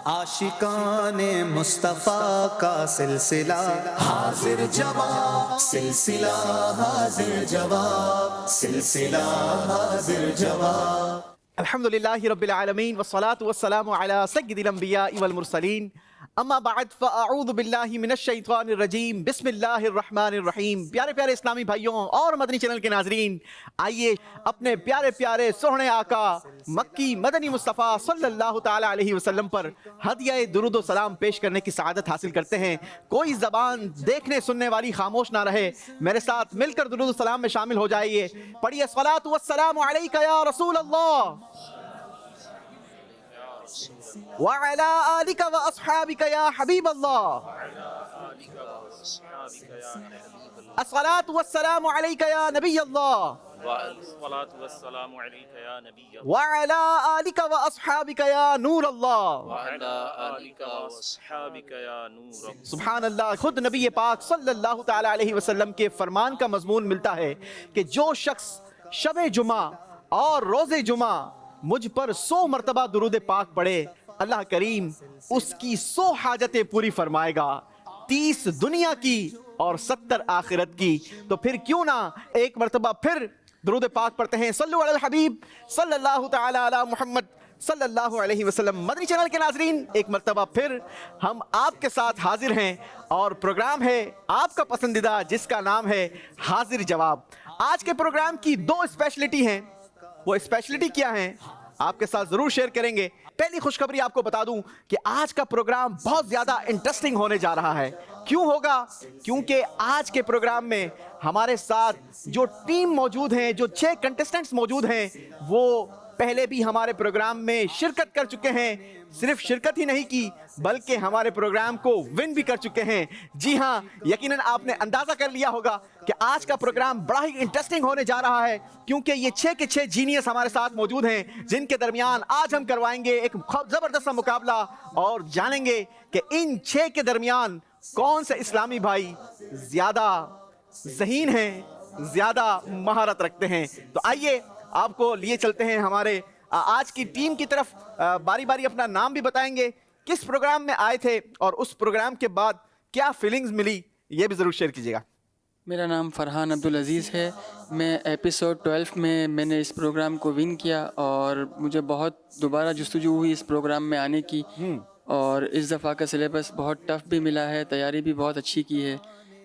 आशिकान मुस्तफ़ा का सिलसिला हाजिर जवाब सिलसिला हाजिर जवाब सिलसिला हाजिर जवाब। अल्हम्दुलिल्लाहि रब्बिल आलमीन वस्सलातु वस्सलामु अला सय्यिदिल अंबियाइ वल मुरसलीन अम्मा बाद फ़अऊज़ु बिल्लाहि मिनश शैतानिर रजीम बिस्मिल्लाहिर रहमानिर रहीम। प्यारे प्यारे इस्लामी भाइयों और मदनी चैनल के नाज़रीन, आइए अपने प्यारे प्यारे सोहने आका मक्की मदनी मुस्तफ़ा सल्लल्लाहु ताला अलैहि वसल्लम पर हदिया दुरूद व सलाम पेश करने की सआदत हासिल करते हैं। कोई ज़बान देखने सुनने वाली खामोश ना रहे, मेरे साथ मिलकर दुरूद व सलाम में शामिल हो जाइए। पढ़िए सलातु वस्सलामु अलैका या रसूल अल्लाह व अला आलिका व अस्हाबिका या हबीब अल्लाह। अस्सलातु वस्सलामु अलैका या नबी अल्लाह व अला आलिका व अस्हाबिका या नूर अल्लाह। सुभान अल्लाह। खुद नबी पाक सल्लल्लाहु ताला अलैहि वसल्लम के फरमान का मजमून मिलता है कि जो शख्स शब जुमा और रोज़े जुमा मुझ पर 100 मरतबा दुरूद पाक पढ़े, अल्लाह करीम उसकी 100 हाजतें पूरी फरमाएगा, 30 दुनिया की और 70 आखिरत की। तो फिर क्यों ना एक मरतबा फिर दुरूद पाक पढ़ते हैं। सल्लु अलल हबीब सल्लल्लाहु ताला अला मुहम्मद सल्लल्लाहु अलैहि वसल्लम। मदनी चैनल के नाज़रीन, एक मरतबा फिर हम आपके साथ हाजिर हैं और प्रोग्राम है आपका पसंदीदा जिसका नाम है हाजिर जवाब। आज के प्रोग्राम की 2 स्पेशलिटी हैं। वो स्पेशलिटी क्या है आपके साथ जरूर शेयर करेंगे। पहली खुशखबरी आपको बता दूं कि आज का प्रोग्राम बहुत ज्यादा इंटरेस्टिंग होने जा रहा है। क्यों होगा? क्योंकि आज के प्रोग्राम में हमारे साथ जो टीम मौजूद हैं, जो 6 कंटेस्टेंट्स मौजूद हैं, वो पहले भी हमारे प्रोग्राम में शिरकत कर चुके हैं। सिर्फ शिरकत ही नहीं की बल्कि हमारे प्रोग्राम को विन भी कर चुके हैं। जी हाँ, यकीनन आपने अंदाजा कर लिया होगा कि आज का प्रोग्राम बड़ा ही इंटरेस्टिंग होने जा रहा है, क्योंकि ये 6 के 6 जीनियस हमारे साथ मौजूद हैं, जिनके दरमियान आज हम करवाएंगे एक जबरदस्त सा मुकाबला और जानेंगे कि इन 6 के दरमियान कौन से इस्लामी भाई ज्यादा ज़हीन हैं, ज्यादा महारत रखते हैं। तो आइए आपको लिए चलते हैं हमारे आज की टीम की तरफ। बारी बारी अपना नाम भी बताएंगे, किस प्रोग्राम में आए थे और उस प्रोग्राम के बाद क्या फीलिंग्स मिली, ये भी ज़रूर शेयर कीजिएगा। मेरा नाम फरहान अब्दुल अज़ीज़ है। मैं एपिसोड 12 में मैंने इस प्रोग्राम को विन किया और मुझे बहुत दोबारा जुस्तजू हुई इस प्रोग्राम में आने की, और इस दफ़ा का सिलेबस बहुत टफ भी मिला है, तैयारी भी बहुत अच्छी की है।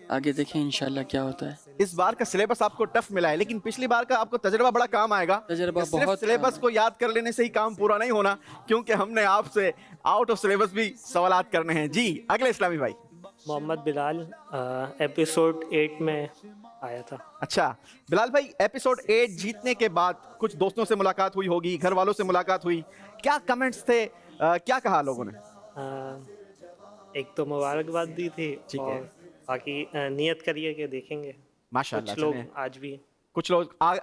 आगे देखें इंशाल्लाह क्या होता है। इस बार का सिलेबस आपको टफ मिला है, लेकिन पिछली बार का आपको तजर्बा बड़ा काम आएगा। तजर्बा सिर्फ बहुत सिलेबस को याद कर लेने से ही काम पूरा नहीं होना, क्योंकि हमने आपसे आउट ऑफ सिलेबस भी सवालात करने हैं। जी, अगले इस्लामी भाई। मोहम्मद बिलाल, एपिसोड 8 में आया था। अच्छा बिलाल भाई, एपिसोड 8 जीतने के बाद कुछ दोस्तों से मुलाकात हुई होगी, घर वालों से मुलाकात हुई, क्या कमेंट्स थे, क्या कहा लोगों ने? एक तो मुबारकबाद दी थी, ठीक है, और बाकी नियत करिए कि देखेंगे। माशाल्लाह। कुछ लोग आज भी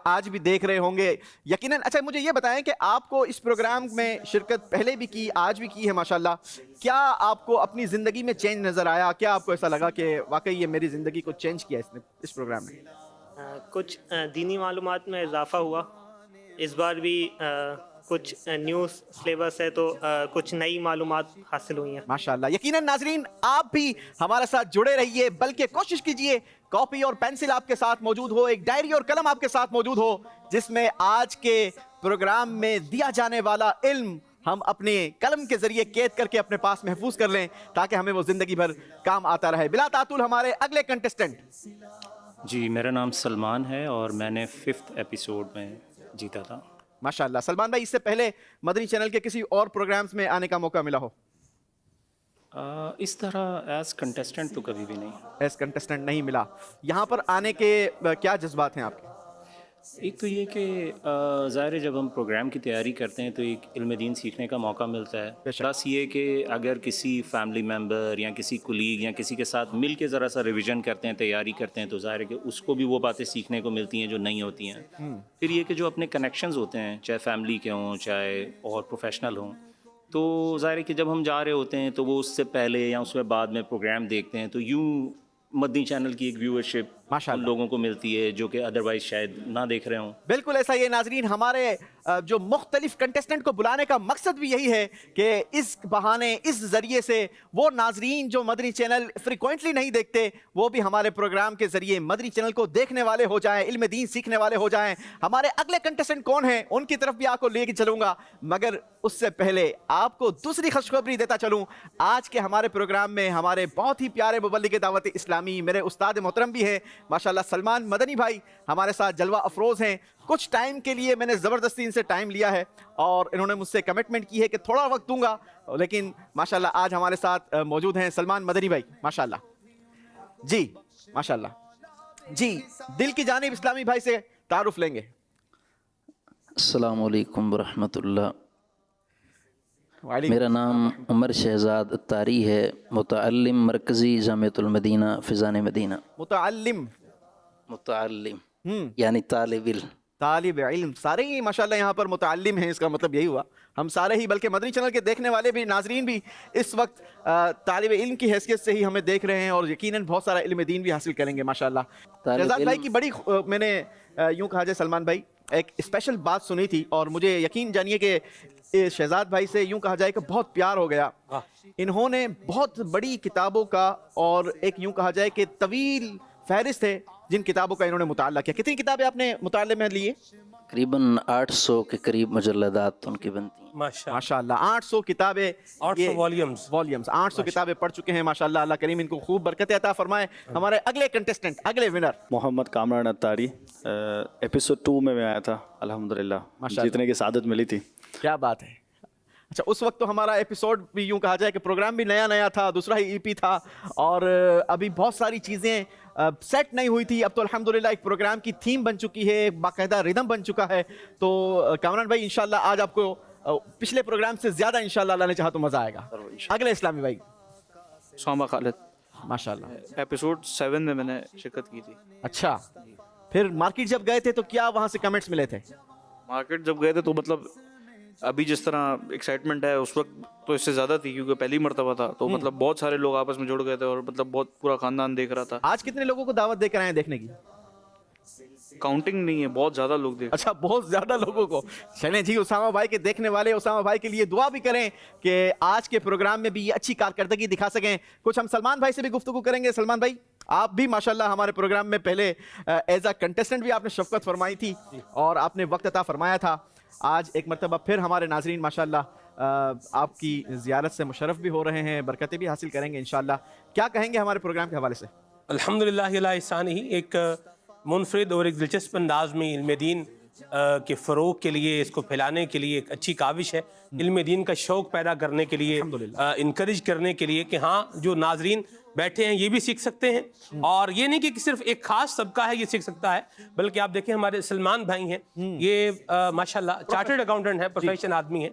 आज भी देख रहे होंगे यकीनन। अच्छा मुझे ये बताएं कि आपको इस प्रोग्राम में शिरकत पहले भी की, आज भी की है माशाल्लाह, क्या आपको अपनी ज़िंदगी में चेंज नज़र आया? क्या आपको ऐसा लगा कि वाकई ये मेरी ज़िंदगी को चेंज किया इसने, इस प्रोग्राम में? कुछ दीनी मालूमात में इजाफा हुआ। इस बार भी कुछ न्यूज़ सिलेबस है, तो कुछ नई मालूमात हासिल हुई हैं माशाल्लाह। यकीनन नाजरीन, आप भी हमारे साथ जुड़े रहिए, बल्कि कोशिश कीजिए कॉपी और पेंसिल आपके साथ मौजूद हो, एक डायरी और कलम आपके साथ मौजूद हो, जिसमें आज के प्रोग्राम में दिया जाने वाला इल्म हम अपने कलम के जरिए कैद करके अपने पास महफूज कर लें, ताकि हमें वो जिंदगी भर काम आता रहे। बिला तातुल हमारे अगले कंटेस्टेंट। जी, मेरा नाम सलमान है और मैंने 5th एपिसोड में जीता था। माशाल्लाह। सलमान भाई, इससे पहले मदनी चैनल के किसी और प्रोग्राम्स में आने का मौका मिला हो? इस तरह एज कंटेस्टेंट तो कभी भी नहीं। एज कंटेस्टेंट नहीं मिला। यहाँ पर आने के क्या जज्बात हैं आपके? एक तो ये कि ज़ाहिर है जब हम प्रोग्राम की तैयारी करते हैं तो एक इल्म दीन सीखने का मौका मिलता है। प्लस ये कि अगर किसी फैमिली मेम्बर या किसी कुलीग या किसी के साथ मिल के ज़रा सा रिविज़न करते हैं, तैयारी करते हैं, तो ज़ाहिर है कि उसको भी वो बातें सीखने को मिलती हैं जो नहीं होती हैं। फिर ये कि जो अपने कनेक्शंस होते हैं, चाहे फैमिली के हों चाहे और प्रोफेशनल हों, तो ज़ाहिर है कि जब हम जा रहे होते हैं तो वो उससे पहले या उसके बाद में प्रोग्राम देखते हैं, तो यूँ मदनी चैनल की एक व्यूअरशिप माशाअल्लाह। उन लोगों को मिलती है जो कि अदरवाइज शायद ना देख रहे हों। बिल्कुल ऐसा ही है नाजरीन, हमारे जो मुख्तलिफ कंटेस्टेंट को बुलाने का मकसद भी यही है कि इस बहाने, इस ज़रिए से वो नाजरीन जो मदनी चैनल फ्रिक्वेंटली नहीं देखते वो भी हमारे प्रोग्राम के ज़रिए मदनी चैनल को देखने वाले हो जाएं, इल्म दीन सीखने वाले हो जाएं। हमारे अगले कंटेस्टेंट कौन हैं उनकी तरफ भी आपको लेके चलूँगा, मगर उससे पहले आपको दूसरी खुशखबरी देता चलूँ। आज के हमारे प्रोग्राम में हमारे बहुत ही प्यारे मुबल्लिग दावत इस्लामी, मेरे उस्ताद मोहतरम भी हैं माशाल्लाह, सलमान मदनी भाई हमारे साथ जलवा अफरोज़ हैं। कुछ टाइम के लिए मैंने ज़बरदस्ती इनसे टाइम लिया है और इन्होंने मुझसे कमिटमेंट की है कि थोड़ा वक्त दूंगा, लेकिन माशाल्लाह आज हमारे साथ मौजूद हैं सलमान मदनी भाई माशाल्लाह जी, माशाल्लाह जी। दिल की जानिब इस्लामी भाई से तारुफ लेंगे। अस्सलामु अलैकुम वरहमतुल्लाह। वालेकुम। मेरा नाम उमर शहजाद अत्तारी है, मुतअल्लिम मरकज़ी जामिअतुल मदीना फ़िज़ान मदीना। मुतअल्लिम मुतअल्लिम यानी तालिब इल्म। तालिब इल्म, सारे ही माशाल्लाह यहाँ पर मुतअल्लिम हैं, इसका मतलब यही हुआ हम सारे ही, बल्कि मदनी चैनल के देखने वाले भी नाजरीन भी इस वक्त तालिब इल्म की हैसियत से ही हमें देख रहे हैं और यकीनन बहुत सारा इल्म दीन भी हासिल करेंगे माशाल्लाह। शहजाद भाई की बड़ी मैंने यूँ कहा जाए सलमान भाई एक स्पेशल बात सुनी थी और मुझे यकीन जानिए कि शहजाद भाई से यूँ कहा जाए कि बहुत प्यार हो गया। इन्होंने बहुत बड़ी किताबों का और एक यूँ कहा जाए कि तवील फहरिस्त है जिन किताबों का इन्होंने मुताला किया। कितनी किताबें आपने मुताले में लिए? तकरीबन 800 के करीब मुजल्लदात उनकी बनती हैं। माशाल्लाह 800 किताबें, 800 वॉल्यूम्स 800 किताबें पढ़ चुके हैं माशाल्लाह। अल्लाह करीम इनको खूब बरकत अता फरमाए। हमारे अगले कंटेस्टेंट, अगले विनर मोहम्मद कामरान अत्तारी, एपिसोड 2 में मैं आया था अल्हम्दुलिल्लाह, जीतने की सादत मिली थी। क्या बात है। अच्छा, उस वक्त तो हमारा एपिसोड भी यूं कहा जाए कि प्रोग्राम भी नया नया था, दूसरा ही ईपी था और अभी बहुत सारी चीज़ें सेट नहीं हुई थी। अब तो अल्हम्दुलिल्लाह एक प्रोग्राम की थीम बन चुकी है, बाकायदा रिदम बन चुका है। तो कामरान भाई इंशाल्लाह आज आपको पिछले प्रोग्राम से ज़्यादा इंशाल्लाह अल्लाह ने चाहा तो मज़ा आएगा। अगले इस्लामी भाई सोमा खालिद, माशाल्लाह एपिसोड 7 में मैंने शिरकत की थी। अच्छा, फिर मार्केट जब गए थे तो क्या वहाँ से कमेंट्स मिले थे? मार्केट जब गए थे तो मतलब अभी जिस तरह एक्साइटमेंट है उस वक्त तो इससे ज़्यादा थी क्योंकि पहली मर्तबा था, तो मतलब बहुत सारे लोग आपस में जुड़ गए थे और मतलब बहुत पूरा ख़ानदान देख रहा था। आज कितने लोगों को दावत देकर आए हैं देखने की? काउंटिंग नहीं है, बहुत ज़्यादा लोग देख। अच्छा, बहुत ज्यादा लोगों को। चलें जी, उसामा भाई के देखने वाले उसामा भाई के लिए दुआ भी करें कि आज के प्रोग्राम में भी ये अच्छी कारकर्दगी दिखा सकें। कुछ हम सलमान भाई से भी गुफ्तगू करेंगे। सलमान भाई, आप भी माशाल्लाह हमारे प्रोग्राम में पहले एज अ कंटेस्टेंट भी आपने शफकत फरमाई थी और आपने वक्त अता फरमाया था। आज एक मरतबा फिर हमारे नाजरीन माशाल्लाह आपकी ज़ियारत से मुशर्रफ भी हो रहे हैं, बरकतें भी हासिल करेंगे इंशाल्लाह। क्या कहेंगे हमारे प्रोग्राम के हवाले से? अल्हम्दुलिल्लाह अला ihसानिही, एक मुनफरिद और एक दिलचस्प अंदाज में इल्म दीन के फ़रोग़ के लिए, इसको फैलाने के लिए एक अच्छी काविश है। इल्म दीन का शौक़ पैदा करने के लिए, इनकरेज करने के लिए कि हाँ जो नाजरीन बैठे हैं ये भी सीख सकते हैं और ये नहीं कि सिर्फ एक खास तबका है ये सीख सकता है, बल्कि आप देखें हमारे सलमान भाई हैं, ये माशाल्लाह चार्टर्ड अकाउंटेंट है, प्रोफेशनल आदमी है।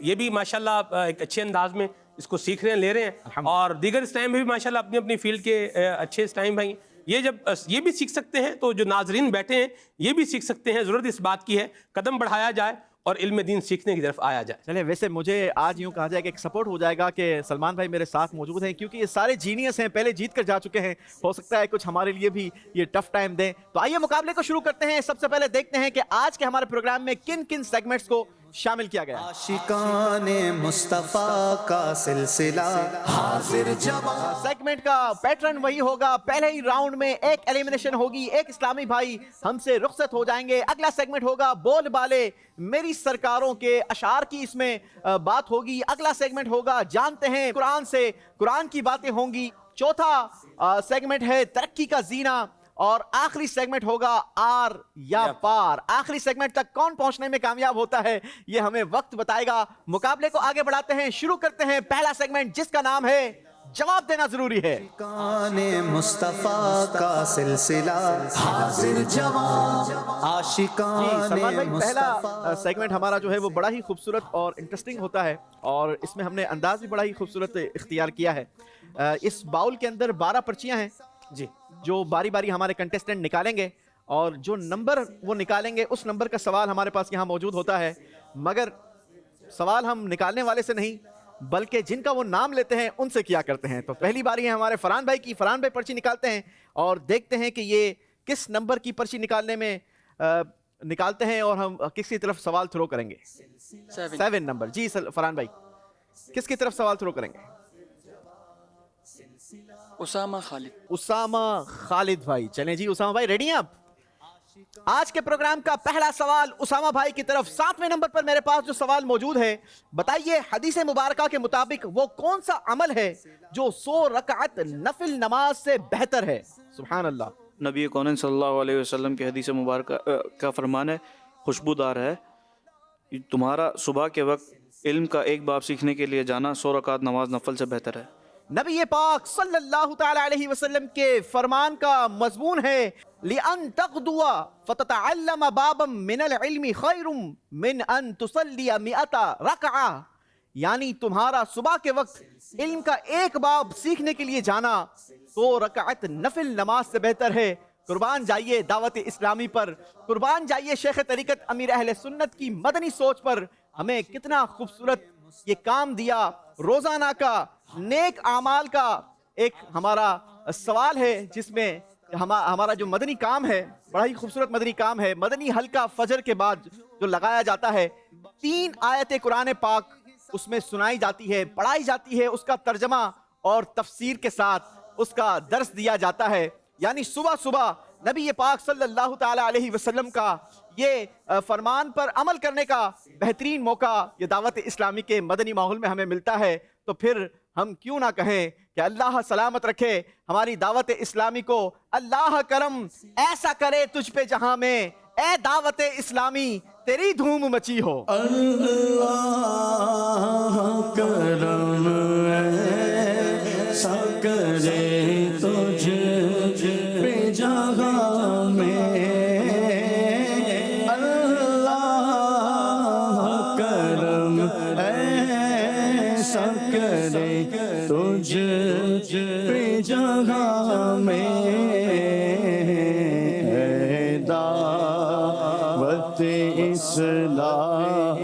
ये भी माशाल्लाह एक अच्छे अंदाज में इसको सीख रहे हैं, ले रहे हैं और दीगर इस टाइम में भी माशाल्लाह अपनी अपनी फील्ड के अच्छे इस टाइम भाई ये जब ये भी सीख सकते हैं तो जो नाजरीन बैठे हैं ये भी सीख सकते हैं। ज़रूरत इस बात की है कदम बढ़ाया जाए और इल्म दीन सीखने की तरफ आया जाए। चले, वैसे मुझे आज यूँ कहा जाए कि एक सपोर्ट हो जाएगा कि सलमान भाई मेरे साथ मौजूद हैं क्योंकि ये सारे जीनियस हैं, पहले जीत कर जा चुके हैं। हो सकता है कुछ हमारे लिए भी ये टफ टाइम दें। तो आइए मुकाबले को शुरू करते हैं। सबसे पहले देखते हैं कि आज के हमारे प्रोग्राम में किन किन सेगमेंट्स को शामिल किया गया। आशिकाने मुस्तफा का सिलसिला हाजिर जवाब। सेगमेंट का पैटर्न वही होगा, पहले ही राउंड में एक एलिमिनेशन होगी, एक इस्लामी भाई हमसे रुखसत हो जाएंगे। अगला सेगमेंट होगा बोल बाले, मेरी सरकारों के अशार की इसमें बात होगी। अगला सेगमेंट होगा जानते हैं कुरान से, कुरान की बातें होंगी। चौथा सेगमेंट है तरक्की का जीना और आखिरी सेगमेंट होगा आर या पार। आखिरी सेगमेंट तक कौन पहुंचने में कामयाब होता है ये हमें वक्त बताएगा। मुकाबले को आगे बढ़ाते हैं, शुरू करते हैं पहला सेगमेंट जिसका नाम है जवाब देना जरूरी है। आशिकाने मुस्तफा का सिलसिला हाजिर जवाब। आशिकाने सलमान भाई, मुस्तफा। पहला सेगमेंट हमारा जो है वो बड़ा ही खूबसूरत और इंटरेस्टिंग होता है और इसमें हमने अंदाज भी बड़ा ही खूबसूरत इख्तियार किया है। इस बाउल के अंदर 12 पर्चियां हैं जी, जो बारी बारी हमारे कंटेस्टेंट निकालेंगे और जो नंबर वो निकालेंगे उस नंबर का सवाल हमारे पास यहाँ मौजूद होता है। मगर सवाल हम निकालने वाले से नहीं بلکہ جن کا وہ نام لیتے ہیں ان سے کیا کرتے ہیں. تو پہلی باری ہے ہمارے فرحان بھائی کی. فرحان بھائی پرچی نکالتے ہیں اور دیکھتے ہیں کہ یہ کس نمبر کی پرچی نکالنے میں نکالتے ہیں اور ہم کس کی طرف سوال تھرو کریں گے. 7 نمبر. جی فرحان بھائی کس کی طرف سوال تھرو کریں گے؟ اسامہ خالد. اسامہ خالد بھائی. چلیں جی اسامہ بھائی ریڈی ہیں آپ؟ آج کے پروگرام کا پہلا سوال اسامہ بھائی کی طرف. 7ویں نمبر پر میرے پاس جو سوال موجود ہے، بتائیے حدیث مبارکہ کے مطابق وہ کون سا عمل ہے جو 100 رکعت نفل نماز سے بہتر ہے؟ سبحان اللہ. نبی کون صلی اللہ علیہ وسلم کی حدیث مبارکہ کا فرمان ہے، خوشبودار ہے، تمہارا صبح کے وقت علم کا ایک باب سیکھنے کے لیے جانا 100 رکعت نماز نفل سے بہتر ہے. نبی پاک صلی اللہ تعالی علیہ وسلم کے فرمان کا مضمون ہے لِأَن تَغْدُوَ فَتَتَعَلَّمَ بَابًا مِّنَ الْعِلْمِ خَيْرٌ مِّنْ أَن تُصَلِّيَ 100 رَكْعَةً، یعنی تمہارا صبح کے وقت علم کا ایک باب سیکھنے کے لیے جانا 100 رکعت نفل نماز سے بہتر ہے. قربان جائیے دعوت اسلامی پر، قربان جائیے شیخ طریقت امیر اہل سنت کی مدنی سوچ پر. ہمیں کتنا خوبصورت یہ کام دیا. روزانہ کا نیک اعمال کا ایک ہمارا سوال ہے جس میں ہمارا جو مدنی کام ہے بڑا ہی خوبصورت مدنی کام ہے. مدنی حلقہ فجر کے بعد جو لگایا جاتا ہے، 3 آیت قرآن پاک اس میں سنائی جاتی ہے، پڑھائی جاتی ہے، اس کا ترجمہ اور تفسیر کے ساتھ اس کا درس دیا جاتا ہے. یعنی صبح صبح نبی پاک صلی اللہ تعالی علیہ وسلم کا یہ فرمان پر عمل کرنے کا بہترین موقع یہ دعوت اسلامی کے مدنی ماحول میں ہمیں ملتا ہے. تو پھر ہم کیوں نہ کہیں کہ اللہ سلامت رکھے ہماری دعوت اسلامی کو. اللہ کرم ایسا کرے تجھ پہ جہاں میں، اے دعوت اسلامی تیری دھوم مچی ہو. اللہ کرم ایسا کرے تجھ پہ جہاں میں، اللہ کرم ایسا کرے تجھ پہ جہاں میں، دعوت اسلام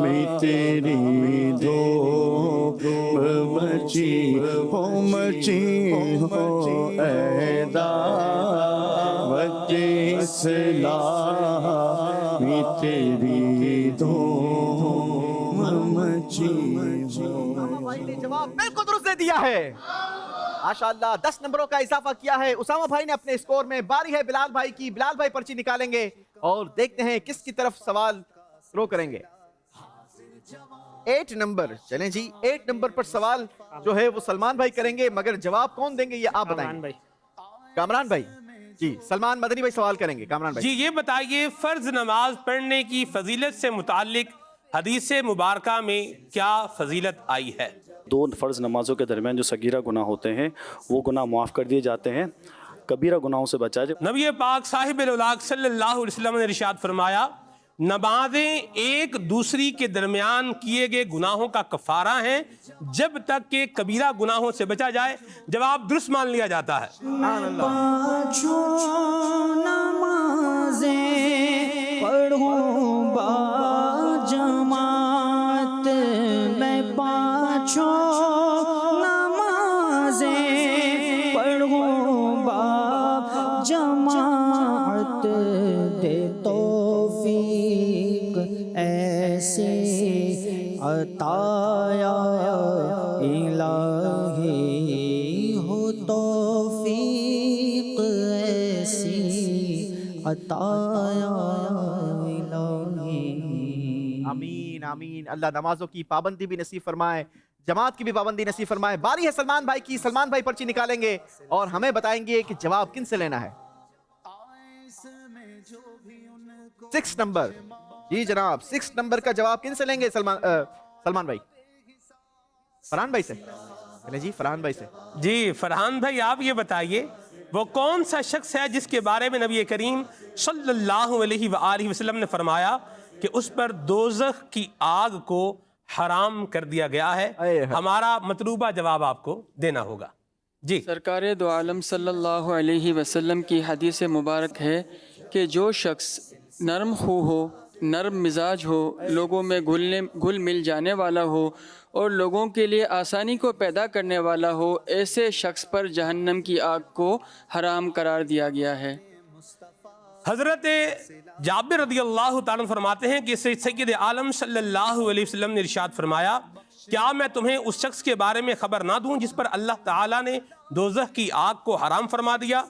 میں تیری دھوم مچی ہو، اے دعوت اسلام میں تیری دھوم مچی ہو. بھائی نے جواب بالکل درست دے دیا ہے. ماشاءاللہ 10 نمبروں کا اضافہ کیا ہے اسامہ بھائی نے اپنے اسکور میں. باری ہے بلال بھائی کی. بلال بھائی پرچی نکالیں گے اور دیکھتے ہیں کس کی طرف سوال تھرو کریں گے. 8 نمبر. چلیں جی 8 نمبر پر سوال جو ہے وہ سلمان بھائی کریں گے، مگر جواب کون دیں گے یہ آپ بتائیں گے. کامران بھائی. جی سلمان مدنی بھائی سوال کریں گے. کامران بھائی جی یہ بتائیے فرض نماز پڑھنے کی فضیلت سے متعلق حدیث مبارکہ میں کیا فضیلت آئی ہے؟ 2 فرض نمازوں کے درمیان جو صغیرہ گناہ ہوتے ہیں وہ گناہ معاف کر دیے جاتے ہیں، کبیرہ گناہوں سے بچا جائے. نبی پاک صاحب الاولاق صلی اللہ علیہ وسلم نے ارشاد فرمایا نمازیں ایک دوسری کے درمیان کیے گئے گناہوں کا کفارہ ہیں جب تک کہ کبیرہ گناہوں سے بچا جائے. جواب درست مان لیا جاتا ہے. پانچوں نمازیں پڑھوں با جماعت میں، پانچوں نمازیں پڑھوں با جماعت، دے توفیق ایسے عطا یا الہی، ہو توفیق ایسی عطا یا الہی. آمین آمین. اللہ نمازوں کی پابندی بھی نصیب فرمائے، جماعت کی بھی پابندی نصیب فرمائے. باری ہے سلمان بھائی کی. سلمان بھائی پرچی نکالیں گے اور ہمیں بتائیں گے کہ جواب کن سے لینا ہے. 6 نمبر. جی جناب 6 نمبر کا جواب کن سے لیں گے سلمان بھائی؟ فرحان بھائی سے. چلیں جی فرحان بھائی سے. جی فرحان بھائی آپ یہ بتائیے وہ کون سا شخص ہے جس کے بارے میں نبی کریم صلی اللہ علیہ وآلہ وسلم نے فرمایا کہ اس پر دوزخ کی آگ کو حرام کر دیا گیا ہے؟ ہمارا مطلوبہ جواب آپ کو دینا ہوگا. جی سرکار دو عالم صلی اللہ علیہ وسلم کی حدیث مبارک ہے کہ جو شخص نرم خو ہو नरम मिजाज हो, लोगों में घुल मिल जाने वाला हो और लोगों के लिए आसानी को पैदा करने वाला हो, ऐसे शख्स पर जहन्नम की आग को हराम करार दिया गया है। हज़रत जाबिर रज़ियल्लाहु ताला फरमाते हैं कि सैयद आलम सल्लल्लाहु अलैहि वसल्लम ने इरशाद फरमाया, क्या मैं तुम्हें उस शख्स के बारे में खबर ना दूं जिस पर अल्लाह ताला ने दोज़ख की आग को हराम फरमा दिया?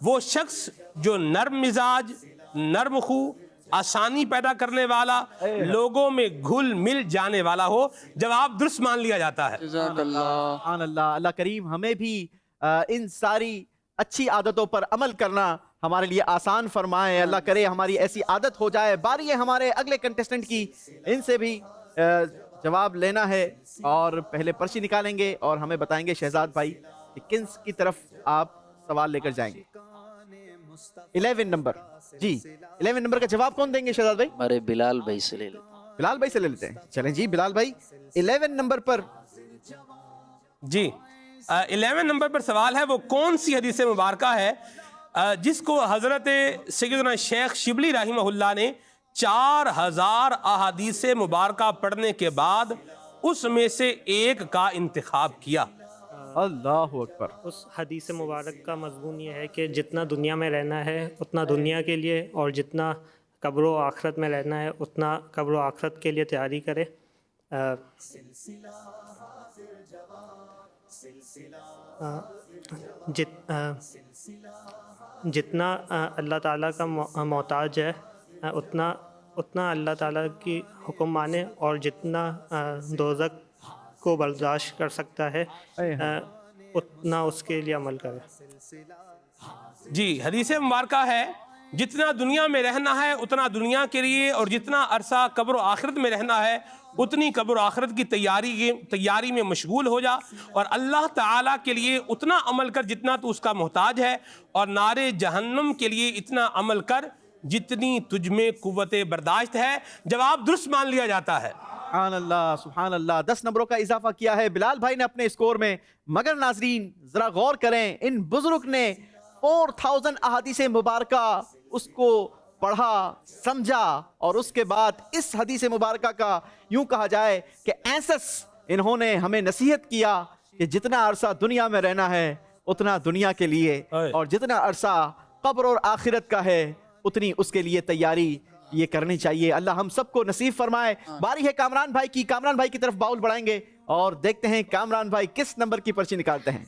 वो शख्स जो नर्म मिजाज, नर्म खू, आसानी पैदा करने वाला, लोगों में घुल मिल जाने वाला हो। जवाब दुरुस्त मान लिया जाता है। सुभान अल्लाह। अल्लाह करीम हमें भी इन सारी अच्छी आदतों पर अमल करना हमारे लिए आसान फरमाए। अल्लाह करे हमारी ऐसी आदत हो जाए। बारी है हमारे अगले कंटेस्टेंट की, इनसे भी जवाब लेना है और पहले पर्ची निकालेंगे और हमें बताएंगे शहजाद भाई कि किस की तरफ आप सवाल लेकर जाएंगे। 11 नंबर जी, 11 नंबर का जवाब कौन देंगे शहजाद भाई? हमारे बिलाल भाई से ले लेते हैं। बिलाल भाई से ले लेते हैं। चलें जी बिलाल भाई, 11 नंबर पर जी 11 नंबर पर सवाल है, वो कौन सी हदीस मुबारका है जिसको हज़रत सैयदना शेख शिबली रहमहुल्लाह ने 4000 अहादीस मुबारका पढ़ने के बाद उसमें से एक का इंतखाब किया? अल्लाहु अकबर। उस हदीस मुबारक का मज़मून ये है कि जितना दुनिया में रहना है उतना दुनिया के लिए, और जितना कब्र व आखिरत में रहना है उतना कब्र व आखिरत के लिए तैयारी करे। जितना अल्लाह ताला का मोहताज है उतना अल्लाह ताला की हुक्म माने, और जितना दोज़ख को बर्दाश्त कर सकता है उतना उसके लिए अमल करे। जी हदीस मुबारका है, जितना दुनिया में रहना है उतना दुनिया के लिए, और जितना अरसा कब्र आखिरत में रहना है उतनी कब्र आखिरत की तैयारी में मशगूल हो जा, और अल्लाह ताला के लिए उतना अमल कर जितना तू उसका मोहताज है, और नारे जहन्नम के लिए इतना अमल कर जितनी तुझ में कुव्वत बर्दाश्त है। जवाब दुरुस्त मान लिया जाता है। सुभान अल्लाह, सुभान अल्लाह। 10 नंबरों का इजाफा किया है बिलाल भाई ने अपने स्कोर में। मगर नाजरीन जरा गौर करें, इन बुजुर्ग ने 4000 अहादीस मुबारका उसको पढ़ा, समझा, और उसके बाद इस हदीस मुबारका का यूं कहा जाए कि एहसास इन्होंने हमें नसीहत किया कि जितना अरसा दुनिया में रहना है उतना दुनिया के लिए, और जितना अरसा कब्र और आखिरत का है उतनी उसके लिए तैयारी ये करनी चाहिए। अल्लाह हम सबको नसीब फरमाए। बारी है कामरान भाई की। कामरान भाई की तरफ बाउल बढ़ाएंगे और देखते हैं कामरान भाई किस नंबर की पर्ची निकालते हैं।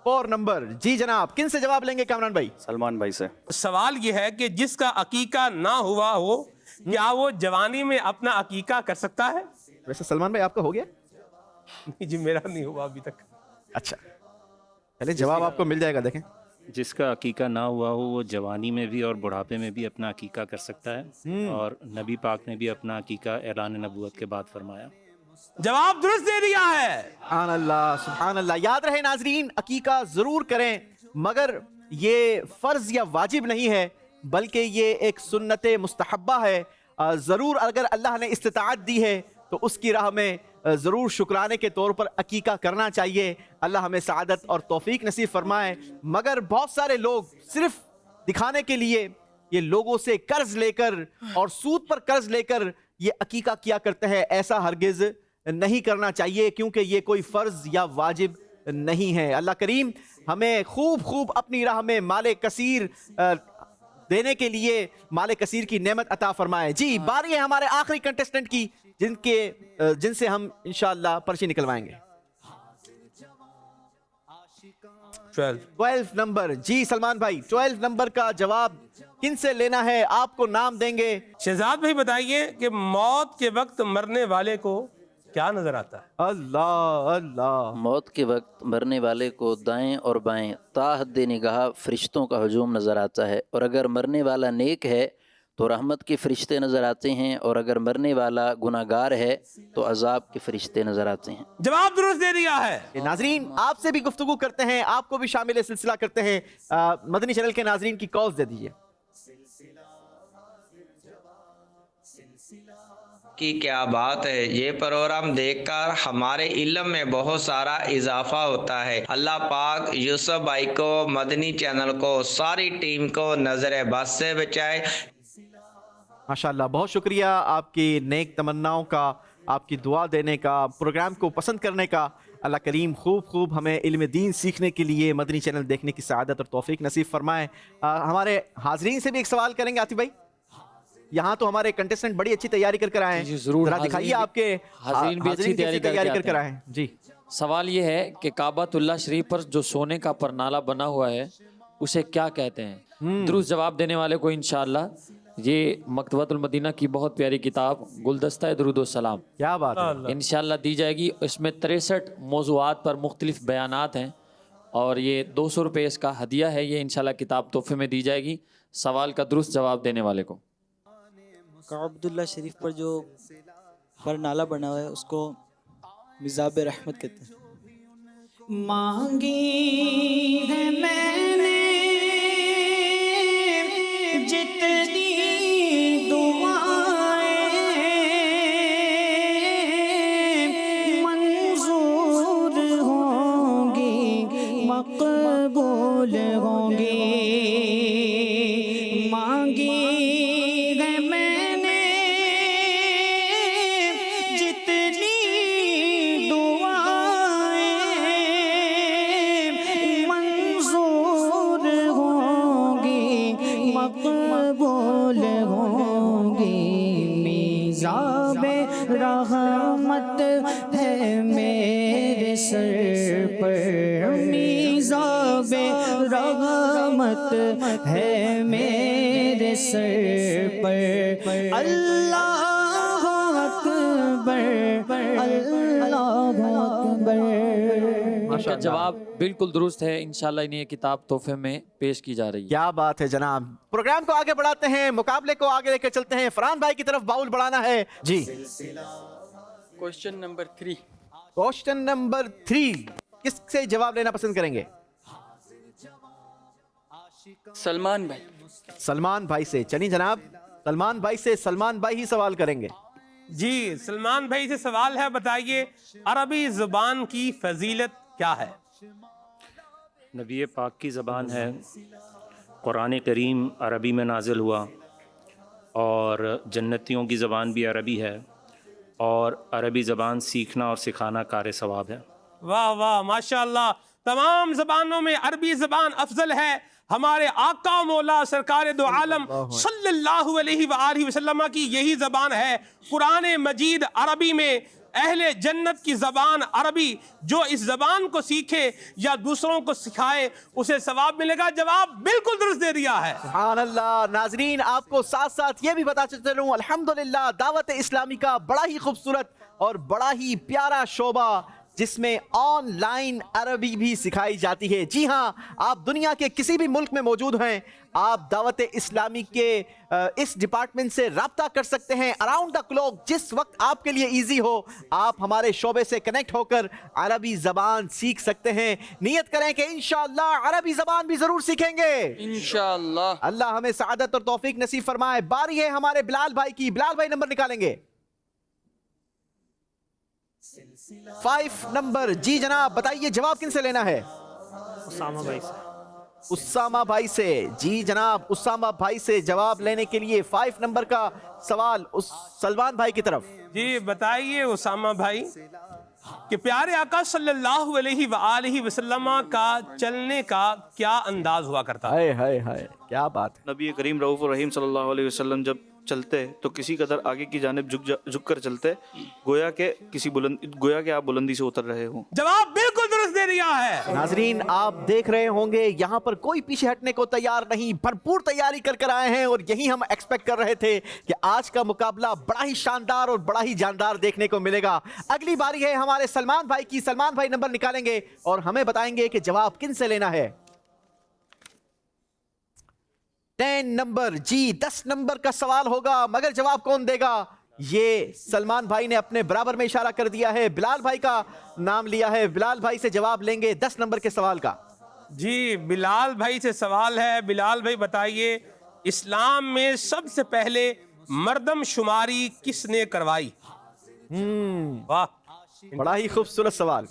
4 नंबर जी जनाब, किन से जवाब लेंगे कामरान भाई? सलमान भाई से। सवाल यह है कि जिसका अकीका ना हुआ हो, क्या वो जवानी में अपना अकीका कर सकता है? वैसे सलमान भाई आपका हो गया? नहीं जी, मेरा नहीं हुआ अभी तक। अच्छा, पहले जवाब आपको मिल जाएगा। देखें, जिसका अकीका ना हुआ हो वो जवानी में भी और बुढ़ापे में भी अपना अकीका कर सकता है, और नबी पाक ने भी अपना अकीका ऐलान नबूवत के बाद फरमाया। जवाब दुरुस्त दे दिया है। सुभान अल्लाह, सुभान अल्लाह। याद रहे नाजरीन, अकीका जरूर करें, मगर ये फर्ज या वाजिब नहीं है, बल्कि ये एक सुन्नत मुस्तहब्बा है। ज़रूर अगर अल्लाह ने इस्तिताअत दी है तो उसकी राह में ज़रूर शुक्राने के तौर पर अकीका करना चाहिए। अल्लाह हमें सआदत और तौफीक नसीब फरमाए। मगर बहुत सारे लोग सिर्फ दिखाने के लिए ये लोगों से कर्ज लेकर और सूद पर कर्ज लेकर ये अकीका किया करते हैं। ऐसा हरगिज़ नहीं करना चाहिए, क्योंकि ये कोई फ़र्ज या वाजिब नहीं है। अल्लाह करीम हमें खूब खूब अपनी राह में माले कसीर देने के लिए माले कसीर की नेमत अता फरमाए। जी बारी है हमारे आखिरी कंटेस्टेंट की, जिनसे हम इंशाअल्लाह पर्ची निकलवाएंगे। 12 नंबर जी सलमान भाई, 12 नंबर का जवाब किन से लेना है? आपको नाम देंगे। शहजाद भाई बताइए कि मौत के वक्त मरने वाले को क्या नजर आता है? अल्लाह अल्लाह। मौत के वक्त मरने वाले को दाएं और बाएं ताहद निगाह फरिश्तों का हजूम नज़र आता है, और अगर मरने वाला नेक है तो रहमत के फरिश्ते नज़र आते हैं, और अगर मरने वाला गुनाहगार है तो अजाब के फरिश्ते नज़र आते हैं। जवाब दुरुस्त दे दिया है। नाजरीन आपसे भी गुफ्तगू करते हैं, आपको भी शामिल सिलसिला करते हैं। मदनी चैनल के नाजरीन की कॉल्स दे दीजिए। کی کیا بات ہے، یہ پروگرام دیکھ کر ہمارے علم میں بہت سارا اضافہ ہوتا ہے۔ اللہ پاک یوسف بھائی کو، مدنی چینل کو، ساری ٹیم کو نظر بد سے بچائے۔ ماشاءاللہ، بہت شکریہ آپ کی نیک تمناؤں کا، آپ کی دعا دینے کا، پروگرام کو پسند کرنے کا۔ اللہ کریم خوب ہمیں علم دین سیکھنے کے لیے مدنی چینل دیکھنے کی سعادت اور توفیق نصیب فرمائے۔ ہمارے حاضرین سے بھی ایک سوال کریں گے عاطف بھائی۔ یہاں تو ہمارے کنٹیسٹنٹ بڑی اچھی تیاری کر آئے ہیں، ضرور ذرا دکھائیے آپ کے حاضرین بھی اچھی تیاری کر آئے ہیں۔ جی، سوال یہ ہے کہ کعبۃ اللہ شریف پر جو سونے کا پرنالہ بنا ہوا ہے اسے کیا کہتے ہیں؟ درست جواب دینے والے کو انشاءاللہ یہ مکتبۃ المدینہ کی بہت پیاری کتاب گلدستہ درود و سلام، کیا بات ہے، انشاءاللہ دی جائے گی۔ اس میں 63 موضوعات پر مختلف بیانات ہیں اور یہ 200 روپے اس کا ہدیہ ہے۔ یہ انشاءاللہ کتاب تحفے میں دی جائے گی سوال کا درست جواب دینے والے کو۔ کعبۃ اللہ شریف پر جو پرنالہ بنا ہوا ہے اس کو مزاب رحمت کہتے ہیں۔ مانگی ہے میں نے جتنی دعائیں منظور ہوں گی، مقبول ہوں گی۔ مانگی ہے میں نے جتنی دعائیں منظور ہوں گی، مقبول ہوں گی۔ میزاب رحمت ہے میرے سر پر، میزاب رحمت ہے میرے سر پر۔ اللہ اکبر، اللہ اکبر۔ ان کا جواب بالکل درست ہے، انشاءاللہ انہیں یہ کتاب تحفے میں پیش کی جا رہی ہے۔ کیا بات ہے جناب۔ پروگرام کو آگے بڑھاتے ہیں، مقابلے کو آگے لے کر چلتے ہیں۔ فرحان بھائی کی طرف باؤل بڑھانا ہے۔ جی، کوشچن نمبر 3۔ کوشچن نمبر 3 کس سے جواب لینا پسند کریں گے؟ سلمان بھائی۔ سلمان بھائی سے، چلیے جناب سلمان بھائی سے، سلمان بھائی ہی سوال کریں گے۔ جی، سلمان بھائی سے سوال ہے، بتائیے عربی زبان کی فضیلت کیا ہے؟ نبی پاک کی زبان ہے، قرآن کریم عربی میں نازل ہوا، اور جنتیوں کی زبان بھی عربی ہے، اور عربی زبان سیکھنا اور سکھانا کار ثواب ہے۔ واہ واہ، ماشاءاللہ، تمام زبانوں میں عربی زبان افضل ہے۔ ہمارے آقا مولا سرکار دو عالم صلی اللہ علیہ وآلہ وسلم کی یہی زبان ہے۔ قرآن مجید عربی میں، اہل جنت کی زبان عربی، جو اس زبان کو سیکھے یا دوسروں کو سکھائے اسے ثواب ملے گا۔ جواب بالکل درست دے دیا ہے۔ سبحان اللہ۔ ناظرین، آپ کو ساتھ ساتھ یہ بھی بتا چلتے رہوں، الحمدللہ دعوت اسلامی کا بڑا ہی خوبصورت اور بڑا ہی پیارا شعبہ جس میں آن لائن عربی بھی سکھائی جاتی ہے۔ جی ہاں، آپ دنیا کے کسی بھی ملک میں موجود ہیں، آپ دعوت اسلامی کے اس ڈپارٹمنٹ سے رابطہ کر سکتے ہیں اراؤنڈ دا کلوک، جس وقت آپ کے لیے ایزی ہو آپ ہمارے شعبے سے کنیکٹ ہو کر عربی زبان سیکھ سکتے ہیں۔ نیت کریں کہ انشاءاللہ عربی زبان بھی ضرور سیکھیں گے انشاءاللہ۔ اللہ ہمیں سعادت اور توفیق نصیب فرمائے۔ باری ہے ہمارے بلال بھائی کی۔ بلال بھائی نمبر نکالیں گے 5 نمبر۔ جی جناب، بتائیے جواب کن سے لینا ہے؟ اسامہ بھائی سے۔ اسامہ بھائی سے۔ جی جناب، اسامہ بھائی سے جواب لینے کے لیے 5 نمبر کا سوال سلمان بھائی کی طرف۔ جی بتائیے اسامہ بھائی کہ پیارے آقا صلی اللہ علیہ وآلہ وسلم کا چلنے کا کیا انداز ہوا کرتا ہے؟ ہائے ہائے ہائے، کیا بات ہے۔ نبی کریم رؤوف الرحیم صلی اللہ علیہ وسلم جب چلتے تو کسی قدر آگے کی جانب جھک کر چلتے، گویا کہ آپ بلندی سے اتر رہے ہوں۔ جواب بالکل درست دے دیا ہے۔ ناظرین، آپ دیکھ رہے ہوں گے یہاں پر کوئی پیچھے ہٹنے کو تیار نہیں، بھرپور تیاری کر آئے ہیں، اور یہی ہم ایکسپیکٹ کر رہے تھے کہ آج کا مقابلہ بڑا ہی شاندار اور بڑا ہی جاندار دیکھنے کو ملے گا۔ اگلی باری ہے ہمارے سلمان بھائی کی۔ سلمان بھائی نمبر نکالیں گے اور ہمیں بتائیں گے کہ جواب کن سے لینا ہے۔ 10 نمبر۔ جی 10 نمبر کا سوال ہوگا، مگر جواب کون دے گا؟ یہ سلمان بھائی نے اپنے برابر میں اشارہ کر دیا ہے، بلال بھائی کا نام لیا ہے۔ بلال بھائی سے جواب لیں گے 10 نمبر کے سوال کا۔ جی بلال بھائی سے سوال ہے۔ بلال بھائی بتائیے، اسلام میں سب سے پہلے मर्दम शुमारी किसने करवाई? वाह, बड़ा ही खूबसूरत सवाल।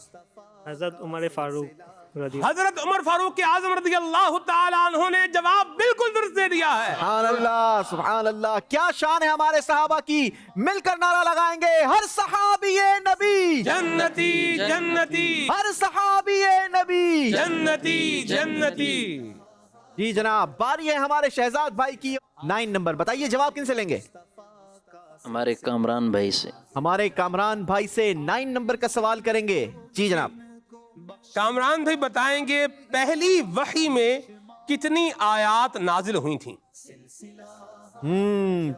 हज़रत उमर फ़ारूक रज़ी हजरत उमर फारूक के आजम रज़ी अल्लाह ताला अन्हु ने जवाब बिल्कुल दुरुस्त दे दिया है। सुभान अल्लाह, सुभान अल्लाह, क्या शान है हमारे सहाबा की। मिलकर नारा लगाएंगे, हर सहाबी ए नबी जन्नती जन्नती, हर सहाबी ए नबी जन्नती जन्नती। जी जनाब, बारी है हमारे शहजाद भाई की। 9 नंबर, बताइए जवाब किन से लेंगे? हमारे कामरान भाई से। हमारे कामरान भाई से 9 नंबर का सवाल करेंगे। जी जनाब। कामरान भाई बताएंगे पहली वही में कितनी आयात नाजिल हुई थी?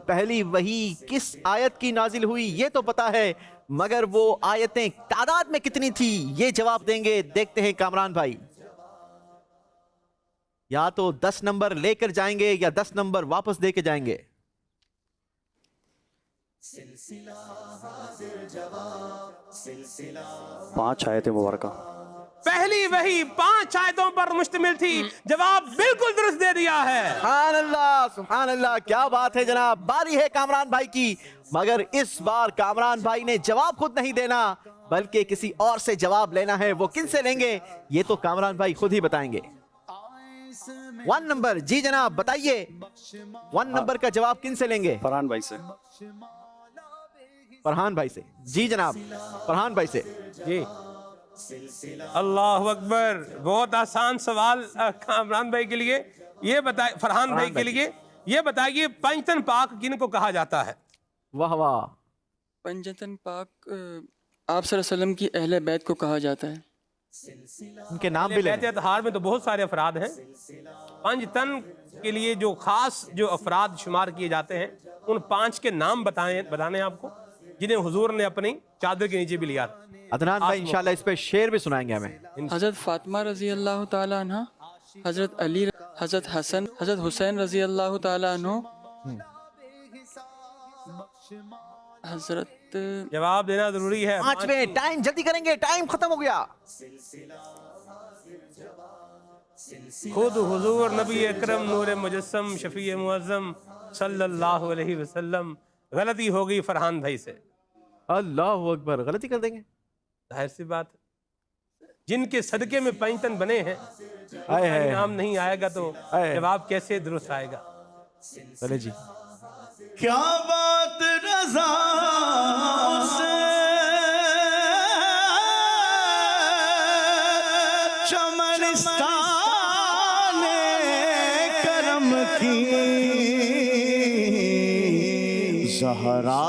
पहली वही किस आयत की नाजिल हुई ये तो पता है, मगर वो आयतें तादाद में कितनी थी ये जवाब देंगे। देखते हैं कामरान भाई, या तो 10 नंबर लेकर जाएंगे या 10 नंबर वापस दे के जाएंगे। पाँच आयतें मुबारका। पहली वही 5 आयतों पर मुश्तमिल थी। जवाब बिल्कुल दुरुस्त दे दिया है। सुभान अल्लाह, सुभान अल्लाह, क्या बात है जनाब। बारी है कामरान भाई की, मगर इस बार कामरान भाई ने जवाब खुद नहीं देना बल्कि किसी और से जवाब लेना है। वो किन से लेंगे ये तो कामरान भाई खुद ही बताएंगे। 1 नंबर, जी जनाब बताइए, 1 नंबर का जवाब किन से लेंगे? फरहान भाई से। फरहान भाई से। जी जनाब, फरहान भाई से। जी, अल्लाह अकबर, बहुत आसान सवाल कामरान भाई के लिए। ये बताइए, फरहान भाई के लिए ये बताइए, पंजतन पाक किनको कहा जाता है? वाह वाह। पंजतन पाक आप सल्लल्लाहु अलैहि वसल्लम की अहले बैत को कहा जाता है। उनके नाम भी लें। इतिहार में तो बहुत सारे अफराद हैं। पंजतन के लिए जो खास जो अफराद शुमार किए जाते हैं, उन 5 के नाम बताने आपको, जिन्हें हुजूर ने अपनी चादर के नीचे भी लिया। अदनान भाई इंशाल्लाह इस पे शेर भी सुनाएंगे हमें। हज़रत फातिमा रज़ी अल्लाह ताला अन्हा, हज़रत अली, हज़रत हसन, हज़रत हुसैन रज़ी अल्लाह ताला अन्हु, हज़रत। जवाब देना जरूरी है। 5 में टाइम जल्दी करेंगे, टाइम खत्म हो गया। खुद हुजूर नबी अकरम नूर मुजस्सम शफी मुअज़्ज़म सल्लल्लाहु अलैहि वसल्लम। गलती हो गई फरहान भाई से। अल्लाह अकबर, गलती कर देंगे, जाहिर सी बात। जिनके सदके में पंजतन बने हैं, नाम नहीं आएगा तो जवाब कैसे दुरुस्त आएगा? चले जी। क्या बात रज़ा से चमनिस्तान करम की ज़हरा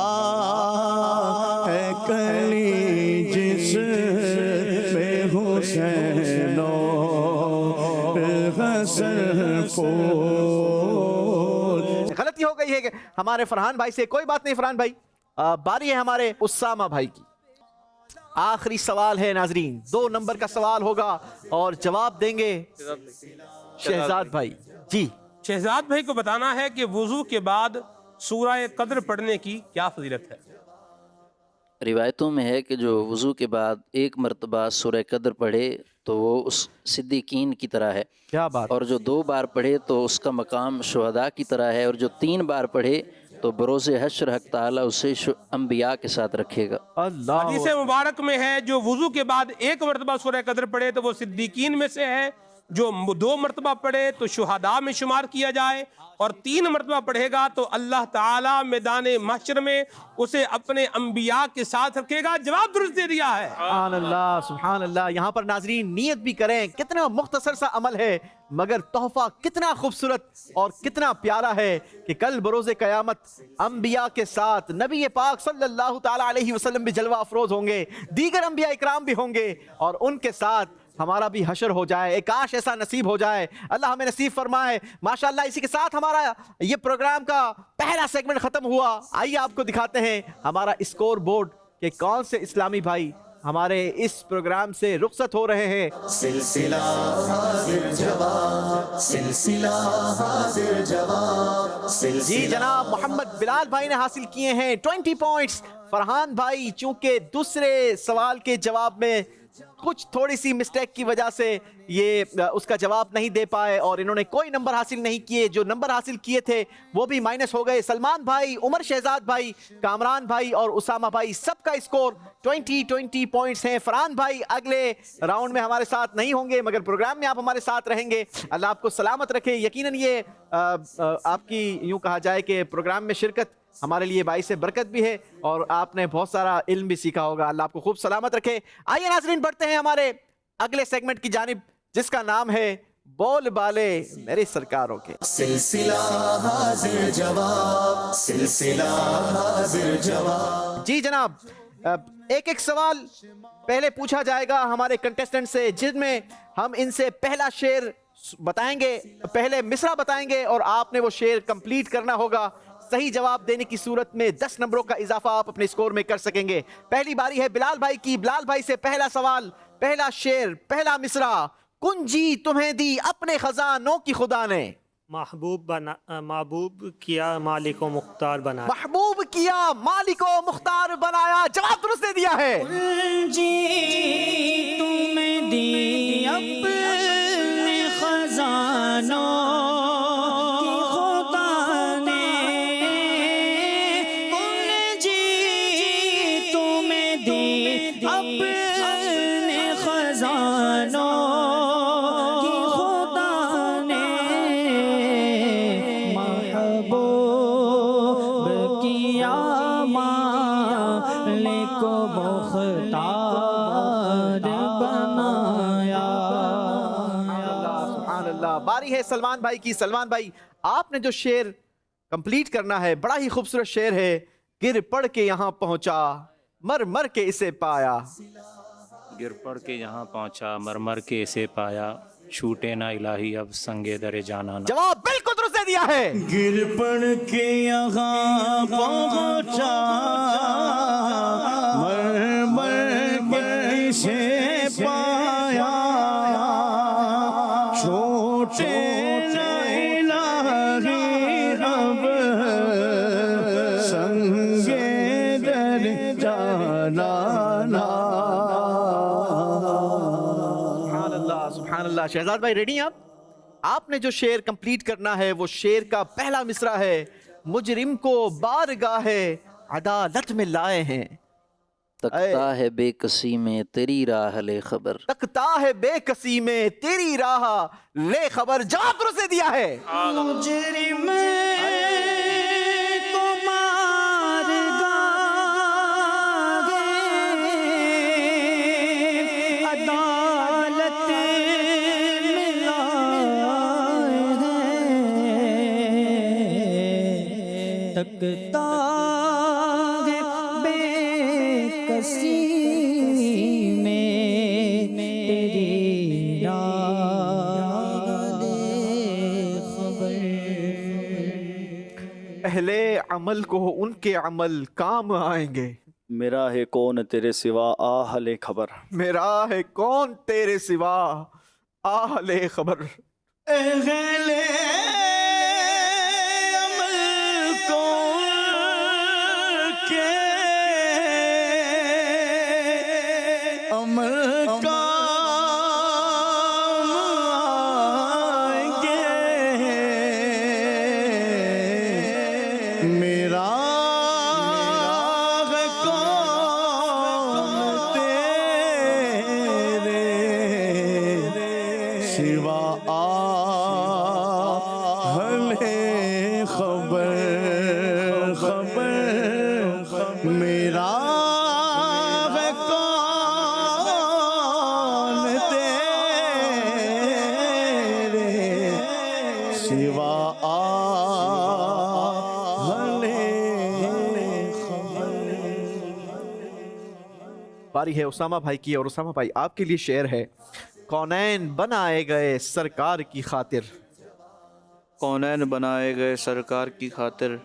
है कली जिस में हुसैनो हसन को। गलती हो गई है कि हमारे फरहान भाई से। कोई बात नहीं फरहान भाई, बारी है हमारे उस्सामा भाई की। आखिरी सवाल है नाजरीन, 2 नंबर का सवाल होगा और जवाब देंगे शहजाद भाई। जी, शहजाद भाई को बताना है कि वुजू के बाद सूरह कद्र पढ़ने की क्या फजीलत है? रिवायतों में है कि जो वज़ू के बाद एक मरतबा सूरह कद्र पढ़े तो वो उस सिद्दीकीन की तरह है। क्या बात। और जो 2 बार पढ़े तो उसका मकाम शुहदा की तरह है, और जो 3 बार पढ़े तो बरोज़े हश्र हक़ ताला उसे अंबिया के साथ रखेगा। अल्लाह। हदीस मुबारक में है जो वुजू के बाद एक मरतबा सूरह कद्र पढ़े तो वो सिद्दीकीन में से है, जो 2 मरतबा पढ़े तो शुहदा में शुमार किया जाए, और 3 मरतबा पढ़ेगा तो अल्लाह ताला मैदान महशर में उसे अपने अंबिया के साथ रखेगा। जवाब दुरुस्त दे दिया है। सुभान अल्लाह, सुभान अल्लाह। यहाँ पर नाजरीन नियत भी करें, कितना मुख्तसर सा अमल है मगर तोहफा कितना खूबसूरत और कितना प्यारा है कि कल बरोज़े क़यामत अंबिया के साथ नबी पाक सल्लल्लाहु ताला अलैहि वसल्लम भी जलवा अफरोज होंगे, दीगर अंबिया इकराम भी होंगे, और उनके साथ हमारा भी हशर हो जाए। काश ऐसा नसीब हो जाए, अल्लाह हमें नसीब फरमाए। माशाअल्लाह, इसी के साथ हमारा ये प्रोग्राम का पहला सेगमेंट खत्म हुआ। आइए आपको दिखाते हैं हमारा स्कोर बोर्ड के कौन से इस्लामी भाई हमारे इस प्रोग्राम से रुखसत हो रहे हैं। सिलसिला हाजिर जवाब, सिलसिला हाजिर जवाब। जी जनाब, मोहम्मद बिलाल भाई ने हासिल किए हैं 20 पॉइंट्स। फरहान भाई चूंकि दूसरे सवाल के जवाब में کچھ تھوڑی سی مسٹیک کی وجہ سے یہ اس کا جواب نہیں دے پائے اور انہوں نے کوئی نمبر حاصل نہیں کیے. جو نمبر حاصل کیے تھے وہ بھی مائنس ہو گئے. سلمان بھائی, عمر شہزاد بھائی, کامران بھائی اور اسامہ بھائی سب کا اسکور 20 پوائنٹس ہیں. فرحان بھائی اگلے راؤنڈ میں ہمارے ساتھ نہیں ہوں گے مگر پروگرام میں آپ ہمارے ساتھ رہیں گے. اللہ آپ کو سلامت رکھے. یقیناً یہ آپ کی یوں کہا جائے کہ پروگرام میں شرکت ہمارے لیے باعث برکت بھی ہے اور آپ نے بہت سارا علم بھی سیکھا ہوگا. اللہ آپ کو خوب سلامت رکھے. آئیے ناظرین بڑھتے ہیں ہمارے اگلے سیگمنٹ کی جانب جس کا نام ہے بول بالے میرے سرکاروں کے. سلسلہ حاضر جواب, سلسلہ حاضر جواب. جی جناب, ایک سوال پہلے پوچھا جائے گا ہمارے کنٹیسٹنٹ سے جن میں ہم ان سے پہلا شعر بتائیں گے, پہلے مصرع بتائیں گے اور آپ نے وہ شعر کمپلیٹ کرنا ہوگا. صحیح جواب دینے کی صورت میں 10 نمبروں کا اضافہ آپ اپنے اسکور میں کر سکیں گے. پہلی باری ہے بلال بھائی کی. بلال بھائی سے پہلا سوال, پہلا شعر, پہلا مصرع. کنجی تمہیں دی اپنے خزانوں کی خدا نے, محبوب کیا مالک و مختار بنایا. محبوب کیا مالک و مختار بنایا. جواب درست دے دیا ہے. کنجی تمہیں دی اپنے خزانوں کی خدا نے, کنجی تمہیں دی اپنے خزانوں کی خدا نے, محبوب کیا مالک و مختار بنایا. سبحان اللہ. باری ہے سلمان بھائی کی. سلمان بھائی آپ نے جو شعر کمپلیٹ کرنا ہے بڑا ہی خوبصورت شعر ہے. گر پڑ کے یہاں پہنچا مر مر کے اسے پایا. گر پڑ کے یہاں پہنچا مر مر کے اسے پایا, چھوٹے نہ الہی اب سنگے در جانا. جواب بالکل درست دے دیا ہے. گر پڑ کے یہاں پہنچا مر مر کے اسے پایا, چھوٹے نہ الہی اب سنگے در جانا. سبحان اللہ, سبحان اللہ. شہزاد بھائی ریڈی ہیں آپ؟ آپ نے جو شعر کمپلیٹ کرنا ہے وہ شعر کا پہلا مصرع ہے. مجرم کو بارگاہ عدالت میں لائے ہیں, تکتا ہے بے کسی میں تیری راہ لے خبر. تکتا ہے بے کسی میں تیری راہ لے خبر. جواب درست دے دیا ہے. مجرم کو بارگاہ عدالت میں لائے ہیں, تکتا ہے بے کسی میں تیری راہ لے خبر. اہل عمل کو ان کے عمل کام آئیں گے. میرا ہے کون تیرے سوا آہ لے خبر. میرا ہے کون تیرے سوا آہ لے خبر. اہل عمل کو کے عمل کام آئیں گے. میرا ہے کون تیرے سوا لے خبر. خبر میرا ہے کون تیرے سوا لے خبر. باری ہے اسامہ بھائی کی اور اسامہ بھائی آپ کے لیے شعر ہے. کونین بنائے گئے سرکار کی خاطر. کونین بنائے گئے سرکار کی خاطر,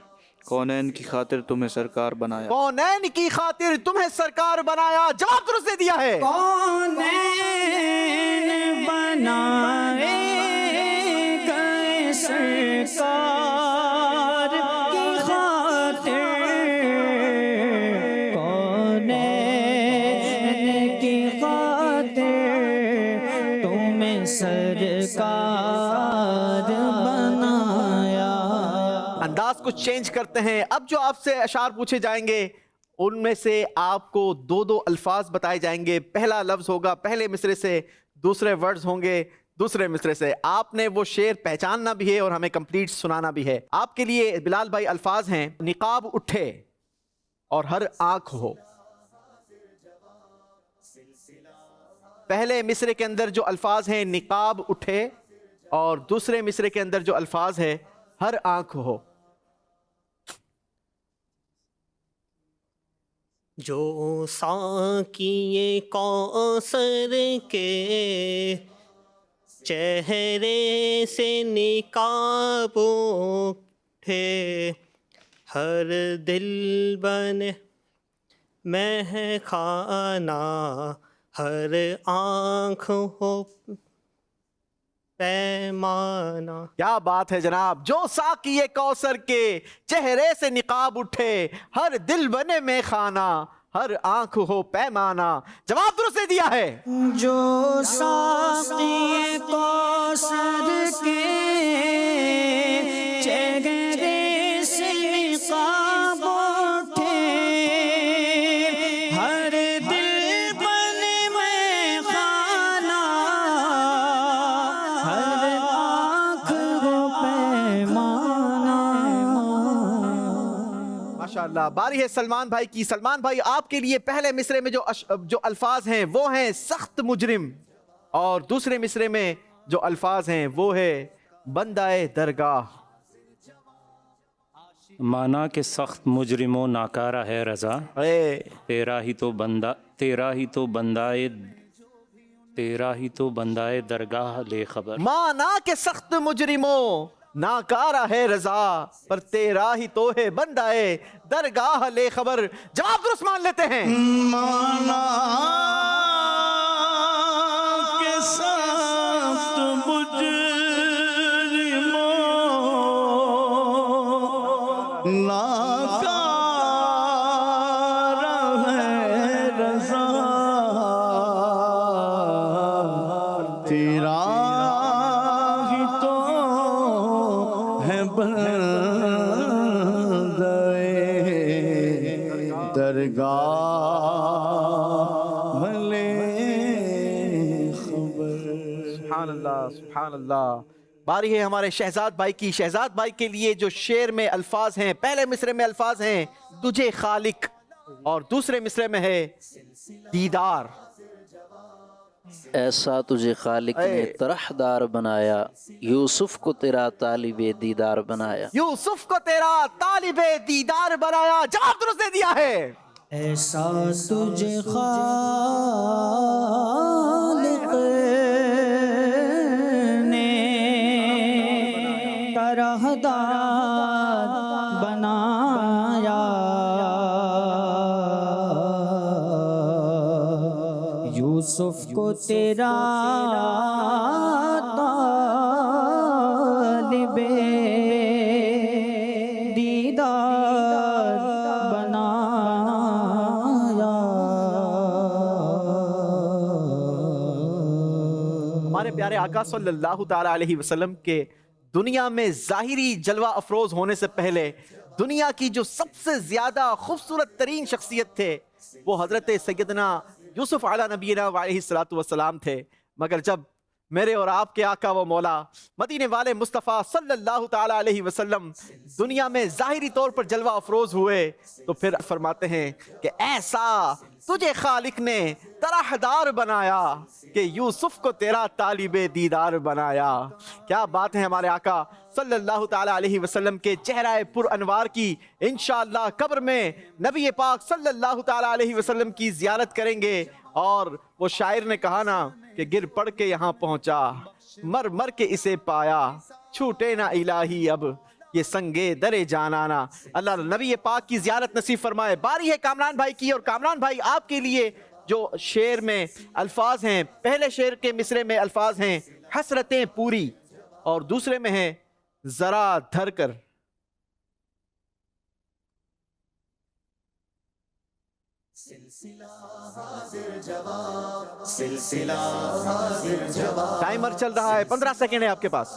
کونین کی خاطر تمہیں سرکار بنایا. کونین کی خاطر تمہیں سرکار بنایا. جواب درست دے دیا ہے. کونین بنائے گئے سرکار کی خاطر, کونین کی خاطر انداز کو چینج کرتے ہیں. اب جو آپ سے اشعار پوچھے جائیں گے ان میں سے آپ کو دو الفاظ بتائے جائیں گے. پہلا لفظ ہوگا پہلے مصرے سے, دوسرے ورڈز ہوں گے دوسرے مصرے سے. آپ نے وہ شعر پہچاننا بھی ہے اور ہمیں کمپلیٹ سنانا بھی ہے. آپ کے لیے بلال بھائی الفاظ ہیں: نقاب اٹھے اور ہر آنکھ ہو. پہلے مصرے کے اندر جو الفاظ ہیں نقاب اٹھے, اور دوسرے مصرے کے اندر جو الفاظ ہے ہر آنکھ ہو. جو ساقی کوثر کے چہرے سے نقاب اٹھے, ہر دل بنے مہ خانہ, ہر آنکھ ہو پیمانہ. کیا بات ہے جناب. جو ساقی کوثر کے چہرے سے نقاب اٹھے, ہر دل بنے میں خانہ, ہر آنکھ ہو پیمانہ. جواب درست دیا ہے. جو ساقی کوثر کے چہرے سے نقاب اٹھے, ہر دل بنے میں خانہ, ہر آنکھ ہو پیمانہ. ماشاءاللہ. باری ہے سلمان بھائی کی. سلمان بھائی آپ کے لیے پہلے مصرے میں جو الفاظ ہیں وہ ہیں سخت مجرم, اور دوسرے مصرے میں جو الفاظ ہیں وہ ہے بندہ درگاہ. مانا کہ سخت مجرم و ناکارہ ہے رضا, تیرا ہی تو بندہ درگاہ لے خبر. مانا کہ سخت مجرموں ناکارہ ہے رضا, پر تیرا ہی تو ہے بندہ درگاہ لے خبر. جواب درست مان لیتے ہیں. مانا کہ سخت مجرموں ناکارہ ہے رضا, تیرا ہی تو ہے بندہ درگاہ لے خبر. سبحان اللہ سبحان اللہ. باری ہے ہمارے شہزاد بھائی کی. شہزاد بھائی کے لیے جو شعر میں الفاظ ہیں, پہلے مصرے میں الفاظ ہیں تجھے خالق, اور دوسرے مصرے میں ہے دیدار. ایسا تجھے خالق نے طرحدار بنایا, یوسف کو تیرا طالب دیدار بنایا. یوسف کو تیرا طالب دیدار بنایا. جواب درست دے دیا ہے. ایسا تجھے خالق نے طرحدار بنایا, یوسف کو تیرا طالب دیدار بنایا. ہمارے پیارے آقا صلی اللہ تعالیٰ علیہ وسلم کے دنیا میں ظاہری جلوہ افروز ہونے سے پہلے دنیا کی جو سب سے زیادہ خوبصورت ترین شخصیت تھے وہ حضرت سیدنا یوسف علیہ نبینا علیہ السلام تھے. مگر جب میرے اور آپ کے آقا و مولا مدینے والے مصطفیٰ صلی اللہ تعالیٰ علیہ وسلم دنیا میں ظاہری طور پر جلوہ افروز ہوئے تو پھر فرماتے ہیں کہ ایسا تجھے خالق نے طرحدار بنایا کہ یوسف کو تیرا طالب دیدار بنایا. کیا بات ہے ہمارے آقا صلی اللہ تعالیٰ علیہ وسلم کے چہرہ پر انوار کی. انشاءاللہ قبر میں نبی پاک صلی اللہ تعالیٰ علیہ وسلم کی زیارت کریں گے. اور وہ شاعر نے کہا نا کہ گر پڑ کے یہاں پہنچا, مر مر کے اسے پایا, چھوٹے نہ الہی اب یہ سنگے درے جانانا. اللہ نبی پاک کی زیارت نصیب فرمائے. باری ہے کامران بھائی کی. اور کامران بھائی آپ کے لیے جو شعر میں الفاظ ہیں, پہلے شعر کے مصرے میں الفاظ ہیں حسرتیں پوری, اور دوسرے میں ہے ذرا دھر کر. सिलसिला हाजिर जवाब टाइमर चल रहा है, 15 सेकेंड है आपके पास।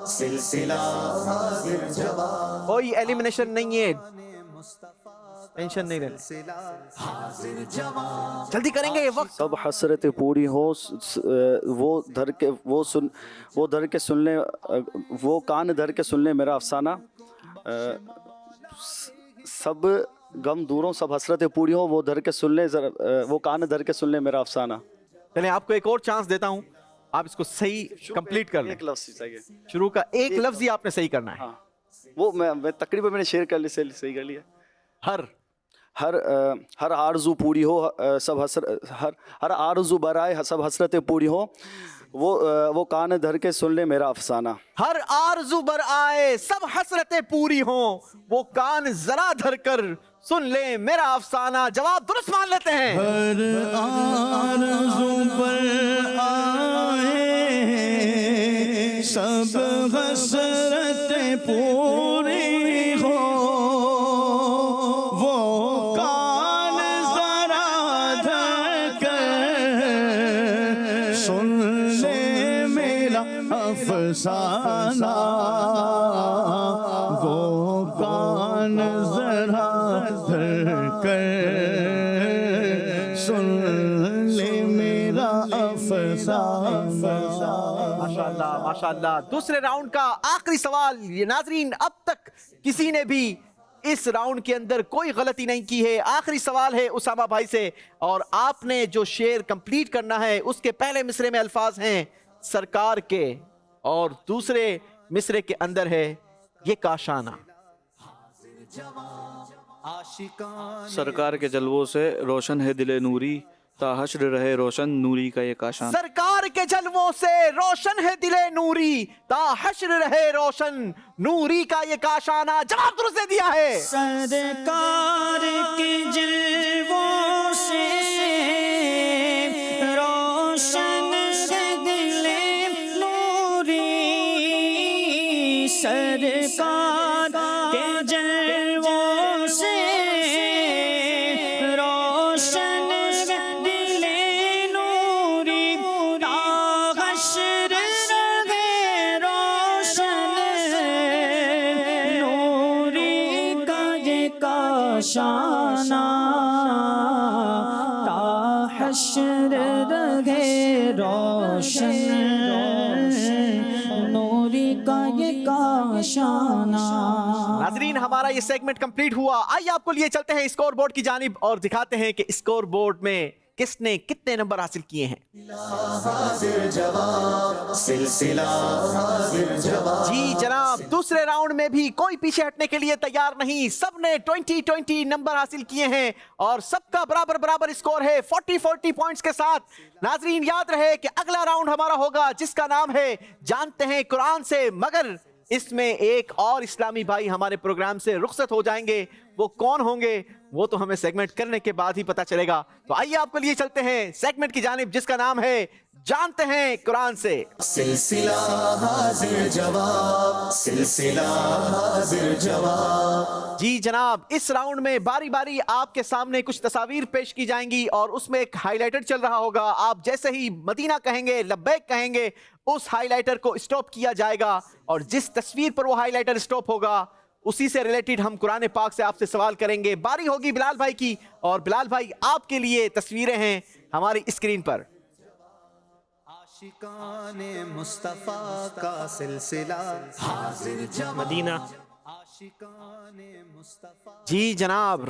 सिलसिला हाजिर जवाब कोई एलिमिनेशन नहीं है, टेंशन नहीं लेना, जल्दी करेंगे ये वक्त। सब हसरतें पूरी हो, वो धर के सुन ले, वो कान धर के सुन ले मेरा अफसाना, सब गम दूरों सब हसरतें पूरी हो, वो धर के सुन ले वो कान धर के सुन ले मेरा अफसाना। चलिए आपको एक और चांस देता हूं, आप इसको सही कंप्लीट कर लें। एक लफ्ज़ ही चाहिए, शुरू का एक लफ्ज ही आपने सही करना है। हाँ वो मैं तकरीबन मैंने शेयर कर लिया, सही कर लिया। हर आरज़ू पूरी हो, हर आरज़ू बराए सब हसरतें पूरी हो, वो कान धर के सुन ले मेरा अफसाना। हर आरज़ू बर आए सब हसरतें पूरी हों, वो कान जरा धर कर सुन ले मेरा अफसाना। जवाब दुरुस्त मान लेते हैं। हर आरज़ू पर आए सब हसरतें पूरी हो, वो कान जरा धर कर सुन ले मेरा अफसाना, वो कान जरा धर कर सुन ले मेरा अफसाना। माशाल्लाह माशाल्लाह। दूसरे राउंड का आखिरी सवाल। ये नाजरीन, अब तक किसी ने भी इस राउंड के अंदर कोई गलती नहीं की है। आखिरी सवाल है उसामा भाई से, और आपने जो शेर कंप्लीट करना है उसके पहले मिसरे में अल्फाज हैं सरकार के, और दूसरे मिसरे के अंदर है ये काशाना। सरकार के जलवों से रोशन है दिले नूरी, ताहश्र रहे रोशन नूरी का ये काशान। सरकार के जलवों से रोशन है दिले नूरी, ताहश्र रहे रोशन नूरी का ये काशाना। जवाब दुरुस्त दे दिया है। सरकार के जलवों से रोशन है दिले नूरी, सरकार के जलवों से रोशन है दिले नूरी, ताहश्र रहे रोशन नूरी का ये काशाना, ताहश्र रहे रोशन नूरी का ये काशाना। नाजरीन, हमारा ये सेगमेंट कंप्लीट हुआ। आइए आपको लिए चलते हैं स्कोर बोर्ड की जानिब और दिखाते हैं कि स्कोर बोर्ड में किसने कितने नंबर हासिल किए हैं। हाजिर जवाब सिलसिला हाजिर जवाब। जी जनाब, दूसरे राउंड में भी कोई पीछे हटने के लिए तैयार नहीं। सबने 20-20 नंबर हासिल किए हैं और सबका बराबर स्कोर है 40-40 पॉइंट्स के साथ। नाजरीन, याद रहे कि अगला राउंड हमारा होगा जिसका नाम है जानते हैं कुरान से, मगर इसमें एक और इस्लामी भाई हमारे प्रोग्राम से रुखसत हो जाएंगे। वो कौन होंगे वो तो हमें सेगमेंट करने के बाद ही पता चलेगा। तो आइए आपको लिए चलते हैं सेगमेंट की जानिब जिसका नाम है जानते हैं कुरान से। सिलसिला हाजिर जवाब, सिलसिला हाजिर जवाब। जी जनाब, इस राउंड में बारी बारी आपके सामने कुछ तस्वीर पेश की जाएंगी और उसमें एक हाईलाइटर चल रहा होगा। आप जैसे ही मदीना कहेंगे, लब्बैक कहेंगे, उस हाईलाइटर को स्टॉप किया जाएगा और जिस तस्वीर पर वो हाईलाइटर स्टॉप होगा उसी से रिलेटेड हम कुरान पाक से आपसे सवाल करेंगे। बारी होगी बिलाल भाई की, और बिलाल भाई आपके लिए तस्वीरें हैं हमारी स्क्रीन पर। आशिकाने मुस्तफा का सिलसिला हाजिर जवाब। मदीना। आशिकाने मुस्तफा। जी जनाब,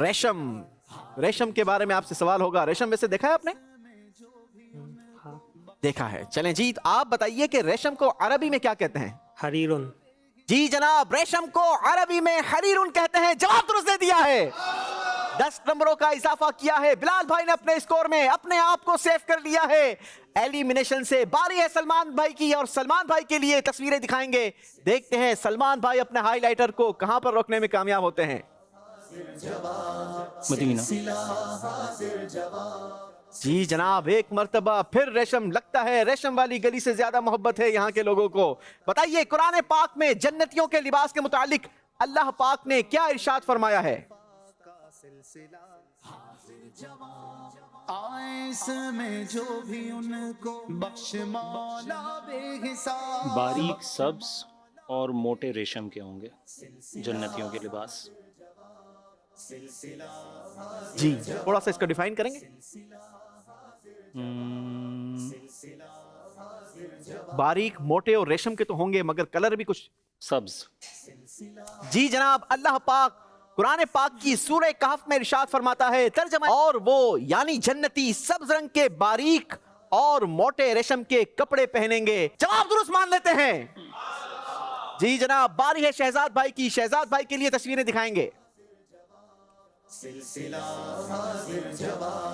रेशम के बारे में आपसे सवाल होगा। रेशम वैसे देखा है आपने? देखा है। चलें जी, आप बताइए कि रेशम को अरबी में क्या कहते हैं? हरीरुन। जी जनाब, रेशम को अरबी में हरीरुन कहते हैं। जवाब दुरुस्त दे दिया है। 10 नंबरों का इजाफा किया है। बिलाल भाई ने अपने स्कोर में अपने आप को सेव कर लिया है एलिमिनेशन से। बारी है सलमान भाई की, और सलमान भाई के लिए तस्वीरें दिखाएंगे। देखते हैं सलमान भाई अपने हाईलाइटर को कहां पर रोकने में कामयाब होते हैं। मदीना। जी जनाब, एक मर्तबा फिर रेशम। लगता है रेशम वाली गली से ज्यादा मोहब्बत है यहाँ के लोगों को। बताइए कुरान पाक में जन्नतियों के लिबास के मुतालिक अल्लाह पाक ने क्या इरशाद फरमाया है? सिलसिला हाजिर जवाब आए इस में जो भी उनको बख्श मौला बेहिसाब बारीक सब्ज और मोटे रेशम के होंगे जन्नतियों के लिबास। जी थोड़ा सा इसका डिफाइन करेंगे। बारीक मोटे और रेशम के तो होंगे मगर कलर भी कुछ सब्ज। जी जनाब, अल्लाह पाक कुरान पाक की सूरह कहफ में इरशाद फरमाता है तर्जमा, और वो यानी जन्नती सब्ज रंग के बारीक और मोटे रेशम के कपड़े पहनेंगे। जवाब दुरुस्त मान लेते हैं। जी जनाब, बारी है शहजाद भाई की। शहजाद भाई के लिए तस्वीरें दिखाएंगे।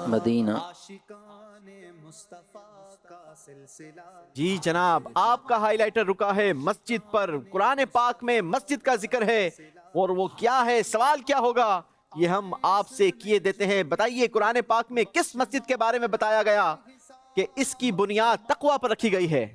मदीना। जी जनाब, आपका हाइलाइटर रुका है मस्जिद पर। कुरान पाक में मस्जिद का जिक्र है और वो क्या है, सवाल क्या होगा, ये हम आपसे किए देते हैं। बताइए कुरान पाक में किस मस्जिद के बारे में बताया गया कि इसकी बुनियाद तकवा पर रखी गई है?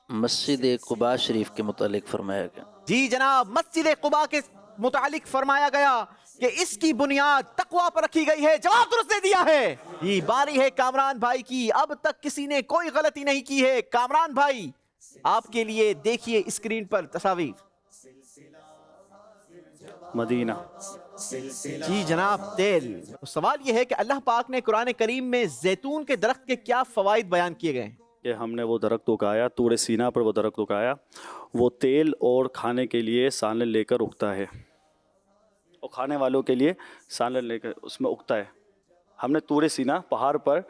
मस्जिद कुबा शरीफ के मुतालिक फरमाया गया। जी जनाब, मस्जिद कुबा के मुतालिक फरमाया गया कि इसकी बुनियाद तकवा पर रखी गई है। जवाब दुरुस्त दे दिया है। ये बारी है कामरान भाई की। अब तक किसी ने कोई गलती नहीं की है। कामरान भाई, आपके लिए देखिए स्क्रीन पर तस्वीर। मदीना। जी जनाब, तेल। तो सवाल यह है कि अल्लाह पाक ने कुरान करीम में जैतून के दरख्त के क्या फवाइद बयान किए गए? कि हमने वो दरख्त उगाया, तूरे सीना पर वो दरख्त उगाया, वो तेल और खाने के लिए सालन लेकर उगता है, और खाने वालों के लिए सालन लेकर उसमें उगता है। हमने तूरे सीना पहाड़ पर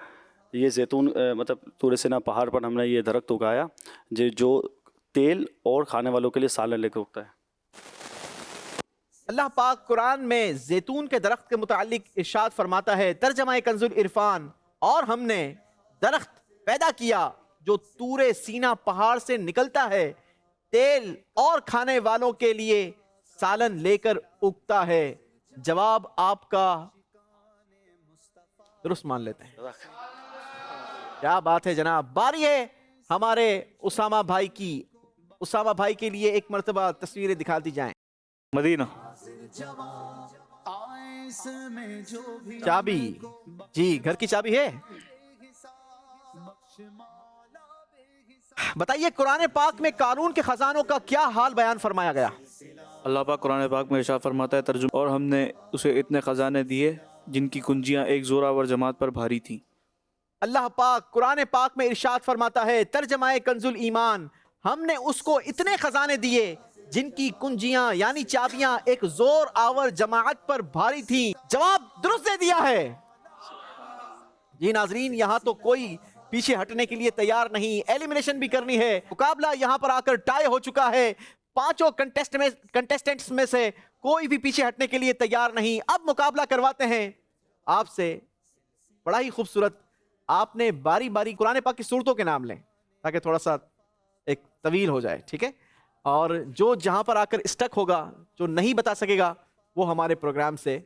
ये जैतून मतलब तूरे सीना पहाड़ पर हमने ये दरख्त उगाया जो तेल और खाने वालों के लिए सालन लेकर उगता है। अल्लाह पाक कुरान में जैतून के दरख्त के मुतालिक इरशाद फरमाता है तर्जमा कंजुल इरफान, और हमने दरख्त पैदा किया जो तूरे सीना पहाड़ से निकलता है, तेल और खाने वालों के लिए सालन लेकर उगता है। जवाब आपका दुरुस्त मान लेते हैं। क्या बात है जनाब। बारी है हमारे उसामा भाई की। उसामा भाई के लिए एक मर्तबा तस्वीरें दिखा दी जाएं। मदीना। चाबी। जी, घर की चाबी है। बताइए कुरान पाक में कारून के खजानों का क्या हाल बयान फरमाया गया? अल्लाह पाक कुरान पाक में इरशाद फरमाता है तर्जुमा, और हमने उसे इतने खजाने दिए जिनकी कुंजियां एक जोरावर जमात पर भारी थी। अल्लाह पाक कुरान पाक में इरशाद फरमाता है तर्जमा कंजुल ईमान, हमने उसको इतने खजाने दिए जिनकी कुंजियां यानी चाबियां एक जोर आवर जमात पर भारी थी। जवाब दुरुस्त दे दिया है। जी नाजरीन, यहाँ तो कोई पीछे हटने के लिए तैयार नहीं। एलिमिनेशन भी करनी है। मुकाबला यहाँ पर आकर टाई हो चुका है। पांचों कंटेस्टेंट्स में से कोई भी पीछे हटने के लिए तैयार नहीं। अब मुकाबला करवाते हैं आपसे। बड़ा ही खूबसूरत, आपने बारी बारी कुरान पाक की सूरतों के नाम लें ताकि थोड़ा सा एक तवील हो जाए, ठीक है? और जो जहां पर आकर स्टक होगा, जो नहीं बता सकेगा, वो हमारे प्रोग्राम से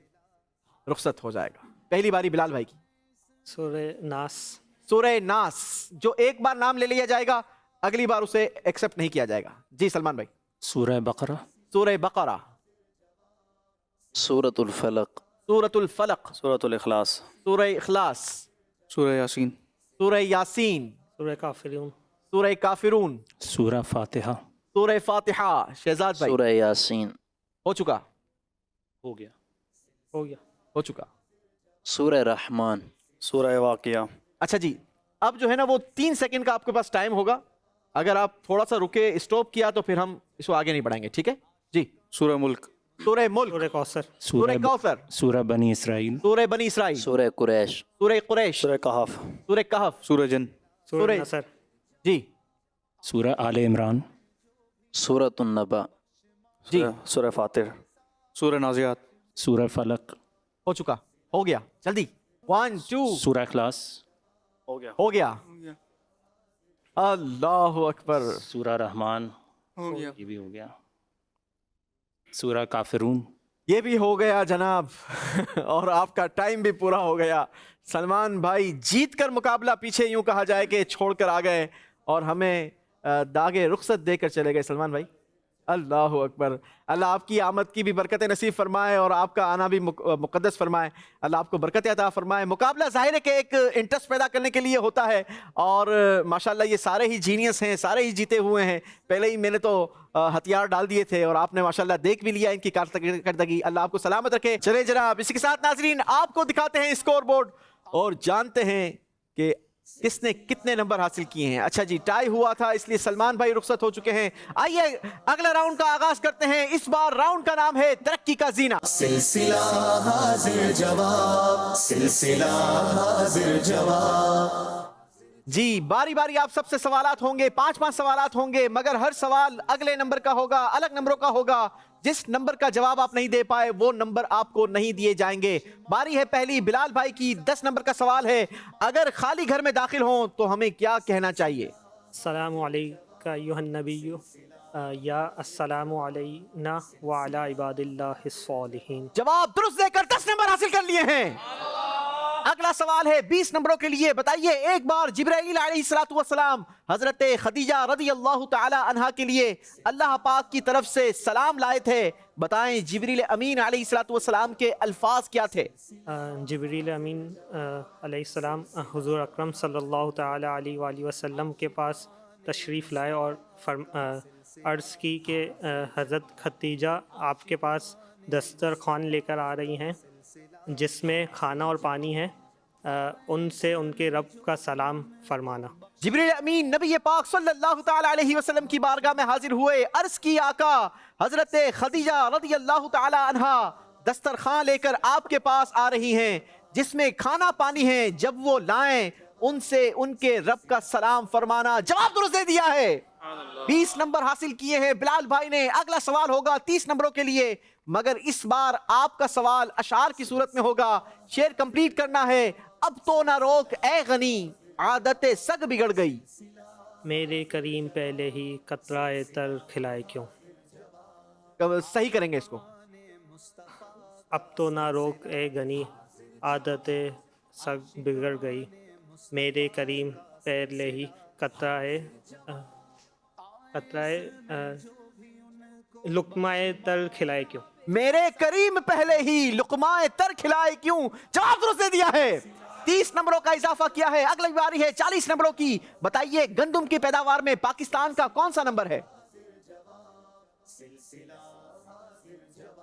रुखसत हो जाएगा। पहली बारी बिलाल भाई की। सूरह नास। सूरह नास, जो एक बार नाम ले लिया जाएगा अगली बार उसे एक्सेप्ट नहीं किया जाएगा। जी सलमान भाई। सूरह बकरा। सूरह बकरा। सूरतुल फलक। सूरतुल फलक। सूरतुल इखलास। सूरह इखलास। सूरह यासीन। सूरह यासीन। सूरह काफिरून। सूरह काफिरून। सूरह फातिहा। सूरह फातिहा। शहजाद भाई। सूरह यासीन। हो चुका। हो गया। हो गया। हो चुका। सूरह रहमान। सूरह वाक़िया। अच्छा जी, अब जो है ना वो 3 सेकंड का आपके पास टाइम होगा। अगर आप थोड़ा सा रुके, स्टॉप किया तो फिर हम इसको आगे नहीं बढ़ाएंगे, ठीक है जी? सूरह मुल्क। सूरह मुल्क। सूरह कौसर। सूरह कौसर। सूरह बनी इसराइल। सूरह बनी इसराइल। सूरह कुरैश। सूरह कुरैश। सूरह कहफ। सूरह कहफ। सूरह जिन। सूरह नसर। जी। सूरह आले इमरान। सूरतुन नबा। जी। सूरह फातिर। सूरह नाज़ियात। सूरह फलक। हो चुका। हो गया, जल्दी। 1 2। सूरह इखलास। हो गया। हो गया। अल्लाह अकबर। सूरह रहमान। हो गया। ये भी हो गया। सूरह काफिरून। ये भी हो गया जनाब। और आपका टाइम भी पूरा हो गया। सलमान भाई जीत कर मुकाबला पीछे यूं कहा जाए कि छोड़ कर आ गए और हमें दागे रुखसत देकर चले गए। सलमान भाई اللہ اکبر. اللہ آپ کی آمد کی بھی برکت نصیب فرمائے اور آپ کا آنا بھی مقدس فرمائے. اللہ آپ کو برکت عطا فرمائے. مقابلہ ظاہر ہے کہ ایک انٹرسٹ پیدا کرنے کے لیے ہوتا ہے اور ماشاءاللہ یہ سارے ہی جینیس ہیں, سارے ہی جیتے ہوئے ہیں. پہلے ہی میں نے تو ہتھیار ڈال دیے تھے اور آپ نے ماشاءاللہ دیکھ بھی لیا ان کی کارکردگی. اللہ آپ کو سلامت رکھے. چلے جناب اسی کے ساتھ ناظرین آپ کو دکھاتے ہیں اسکور بورڈ اور جانتے ہیں کہ کس نے کتنے نمبر حاصل کیے ہیں. اچھا جی, ٹائی ہوا تھا اس لیے سلمان بھائی رخصت ہو چکے ہیں. آئیے اگلا راؤنڈ کا آغاز کرتے ہیں. اس بار راؤنڈ کا نام ہے ترقی کا زینہ. سلسلہ حاضر جواب, سلسلہ حاضر جواب. جی باری باری آپ سب سے سوالات ہوں گے, 5 سوالات ہوں گے, مگر ہر سوال اگلے نمبر کا ہوگا, الگ نمبروں کا ہوگا. جس نمبر کا جواب آپ نہیں دے پائے وہ نمبر آپ کو نہیں دیے جائیں گے. باری ہے پہلی بلال بھائی کی. 10 نمبر کا سوال ہے, اگر خالی گھر میں داخل ہوں تو ہمیں کیا کہنا چاہیے؟ السلام علیکم ایھا النبی یا السلام علینا وعلی عباد اللہ الصالحین. جواب درست دے کر 10 نمبر حاصل کر لیے ہیں. اگلا سوال ہے 20 نمبروں کے لیے. بتائیے ایک بار جبرائیل علیہ السلام حضرت خدیجہ رضی اللہ تعالی عنہا کے لیے اللہ پاک کی طرف سے سلام لائے تھے. بتائیں جبریل امین علیہ السلام کے الفاظ کیا تھے؟ جبریل امین علیہ السلام حضور اکرم صلی اللہ تعالی علیہ وآلہ وسلم کے پاس تشریف لائے اور عرض کی کہ حضرت خدیجہ آپ کے پاس دسترخوان لے کر آ رہی ہیں جس میں کھانا اور پانی ہے, ان سے ان کے رب کا سلام فرمانا. جبریل امین نبی پاک صلی اللہ تعالی علیہ وسلم کی بارگاہ میں حاضر ہوئے. عرض کی آقا حضرت خدیجہ رضی اللہ تعالی عنہا دسترخوان لے کر آپ کے پاس آ رہی ہیں جس میں کھانا پانی ہے, جب وہ لائیں ان سے ان کے رب کا سلام فرمانا. جواب درست دے دیا ہے. 20 نمبر حاصل کیے ہیں بلال بھائی نے. اگلا سوال ہوگا 30 نمبروں کے لیے, مگر اس بار آپ کا سوال اشعار کی صورت میں ہوگا. شعر کمپلیٹ کرنا ہے. اب تو نہ روک اے غنی, عادت سگ بگڑ گئی. میرے کریم پہلے ہی قطرہ تر کھلائے کیوں. صحیح کریں گے اس کو. اب تو نہ روک اے غنی, عادت سگ بگڑ گئی. میرے کریم پہلے ہی قطرہ لقمہ تر کھلائے کیوں. میرے کریم پہلے ہی لقمہ تر کھلائے کیوں. جواب درست دے دیا ہے. 30 نمبروں کا اضافہ کیا ہے. اگلی باری ہے 40 نمبروں کی. بتائیے گندم کی پیداوار میں پاکستان کا کون سا نمبر ہے؟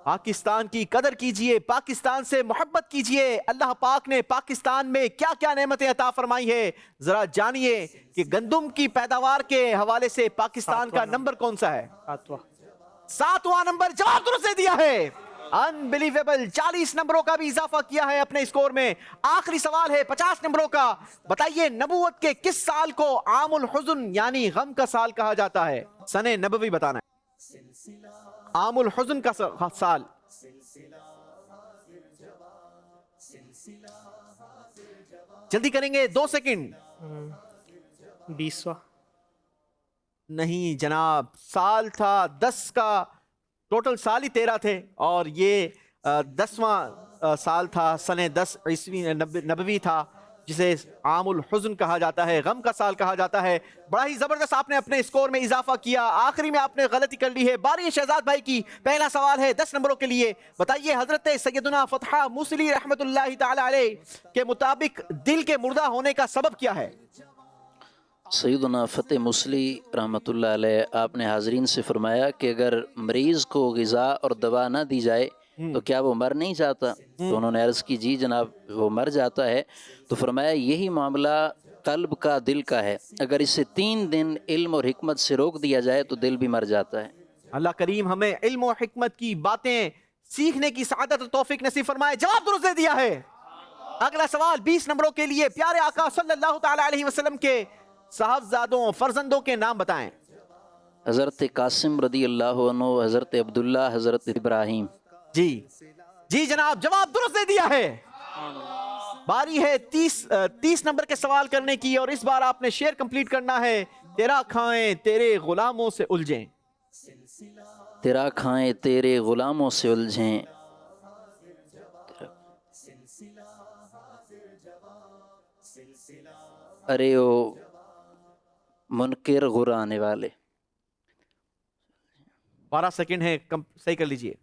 پاکستان کی قدر کیجئے, پاکستان سے محبت کیجئے. اللہ پاک نے پاکستان میں کیا کیا نعمتیں عطا فرمائی ہے, ذرا جانیے کہ گندم کی پیداوار کے حوالے سے پاکستان کا نمبر کون سا ہے؟ 7واں نمبر. جواب درست دے دیا ہے. انبلیویبل. 40 نمبروں کا بھی اضافہ کیا ہے اپنے اسکور میں. آخری سوال ہے 50 نمبروں کا. بتائیے نبوت کے کس سال کو عام الحزن یعنی غم کا سال کہا جاتا ہے؟ سن نبوی بتانا ہے. عام الحزن کا سال. جلدی کریں گے, 2 سیکنڈ. 20واں نہیں جناب, سال تھا 10 کا. ٹوٹل سال ہی 13 تھے اور یہ 10واں سال تھا. سن 10 عیسوی نبوی تھا جسے عام الحزن کہا جاتا ہے, غم کا سال کہا جاتا ہے. بڑا ہی زبردست آپ نے اپنے اسکور میں اضافہ کیا. آخری میں آپ نے غلطی کر لی ہے. باری شہزاد بھائی کی. پہلا سوال ہے 10 نمبروں کے لیے. بتائیے حضرت سیدنا فتح موصلی رحمت اللہ تعالی علیہ کے مطابق دل کے مردہ ہونے کا سبب کیا ہے؟ سیدنا فتح موصلی رحمۃ اللہ علیہ آپ نے حاضرین سے فرمایا کہ اگر مریض کو غذا اور دوا نہ دی جائے تو کیا وہ مر نہیں جاتا؟ تو انہوں نے عرض کی جی جناب وہ مر جاتا ہے. تو فرمایا یہی معاملہ قلب کا دل کا ہے, اگر اسے 3 دن علم اور حکمت سے روک دیا جائے تو دل بھی مر جاتا ہے. اللہ کریم ہمیں علم و حکمت کی باتیں سیکھنے کی سعادت و توفیق نصیب فرمائے. جواب درست دے دیا ہے. اگلا سوال 20 نمبروں کے لیے. پیارے آقا صلی اللہ تعالی علیہ وسلم کے صاحبزادوں فرزندوں کے نام بتائیں. حضرت قاسم رضی اللہ عنہ, حضرت عبداللہ, حضرت ابراہیم. جی جناب جواب درست دے دیا ہے. باری ہے 30 نمبر کے سوال کرنے کی اور اس بار آپ نے شعر کمپلیٹ کرنا ہے. تیرا کھائیں تیرے غلاموں سے الجھیں. تیرا کھائیں تیرے غلاموں سے الجھیں. ارے او منکر غرانے والے. 12 सेकंड है, सही कर लीजिए।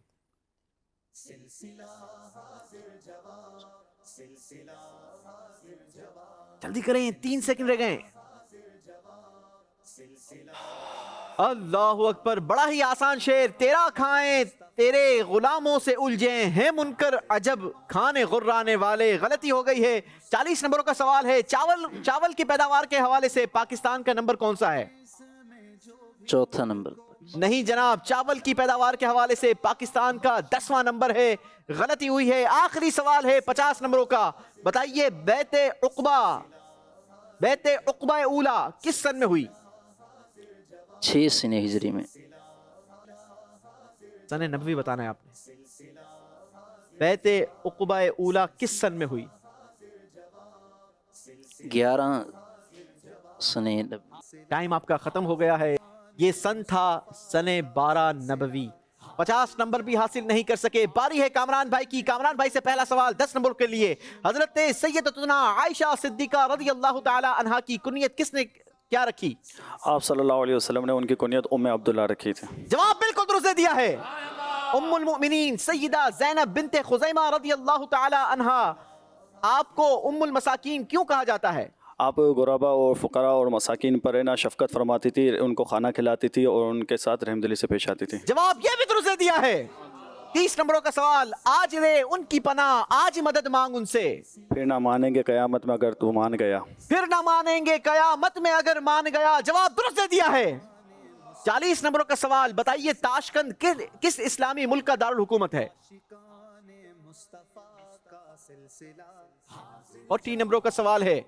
जल्दी करें, 3 सेकंड रह गए। अल्लाहु अकबर, बड़ा ही आसान शेर। तेरा खाएं तेरे गुलामों से उलझे हैं मुनकर अजब खाने गुर्राने वाले। गलती हो गई है। 40 नंबरों का सवाल है। चावल की पैदावार के हवाले से पाकिस्तान का नंबर कौन सा है? चौथा नंबर। नहीं जनाब, चावल की पैदावार के हवाले से पाकिस्तान का 10वां नंबर है। गलती हुई है। आखिरी सवाल है 50 नंबरों का। बताइए बैते उक़बा ऊला किस सन में हुई? 6 सने हिजरी में। सने नबवी बताना है आपने। बैते उक़बा ऊला किस सन में हुई? 11 सने। टाइम आपका खत्म हो गया है। ये सन था सने 12 नबवी। 50 नंबर भी हासिल नहीं कर सके। बारी है कामरान भाई की। कामरान भाई से पहला सवाल 10 नंबर के लिए। हजरत सैयदतुना आयशा सिद्दीका रज़ियल्लाहु ताला अन्हा की कुनियत किसने क्या रखी? आप सल्लल्लाहु अलैहि वसल्लम ने उनकी कुनियत उम्मे अब्दुल्ला रखी थी। जवाब बिल्कुल दुरुस्त दे दिया है। उम्मुल मुमिनीन सैयदा ज़ैनब बिन्ते खुज़ैमा रज़ियल्लाहु ताला अन्हा। आपको उम्मुल मसाकीन क्यों कहा जाता है? आप गुरबा और फ़ुक़रा और मसाकिन पर है ना शफ़क़त फरमाती थी, उनको खाना खिलाती थी और उनके साथ रहमदिली से पेश आती थी। जवाब ये भी दुरुस्त दे दिया है। 30 नंबरों का सवाल। आज रे उनकी पनाह, आज मदद मांग उनसे। फिर ना मानेंगे क़यामत में अगर तू मान गया। फिर ना मानेंगे क़यामत में अगर मान गया। जवाब दुरुस्त दे दिया है। 40 नंबरों का सवाल। बताइए ताशकंद किस इस्लामी मुल्क का दारुल हुकूमत है? 40 नंबरों का सवाल है।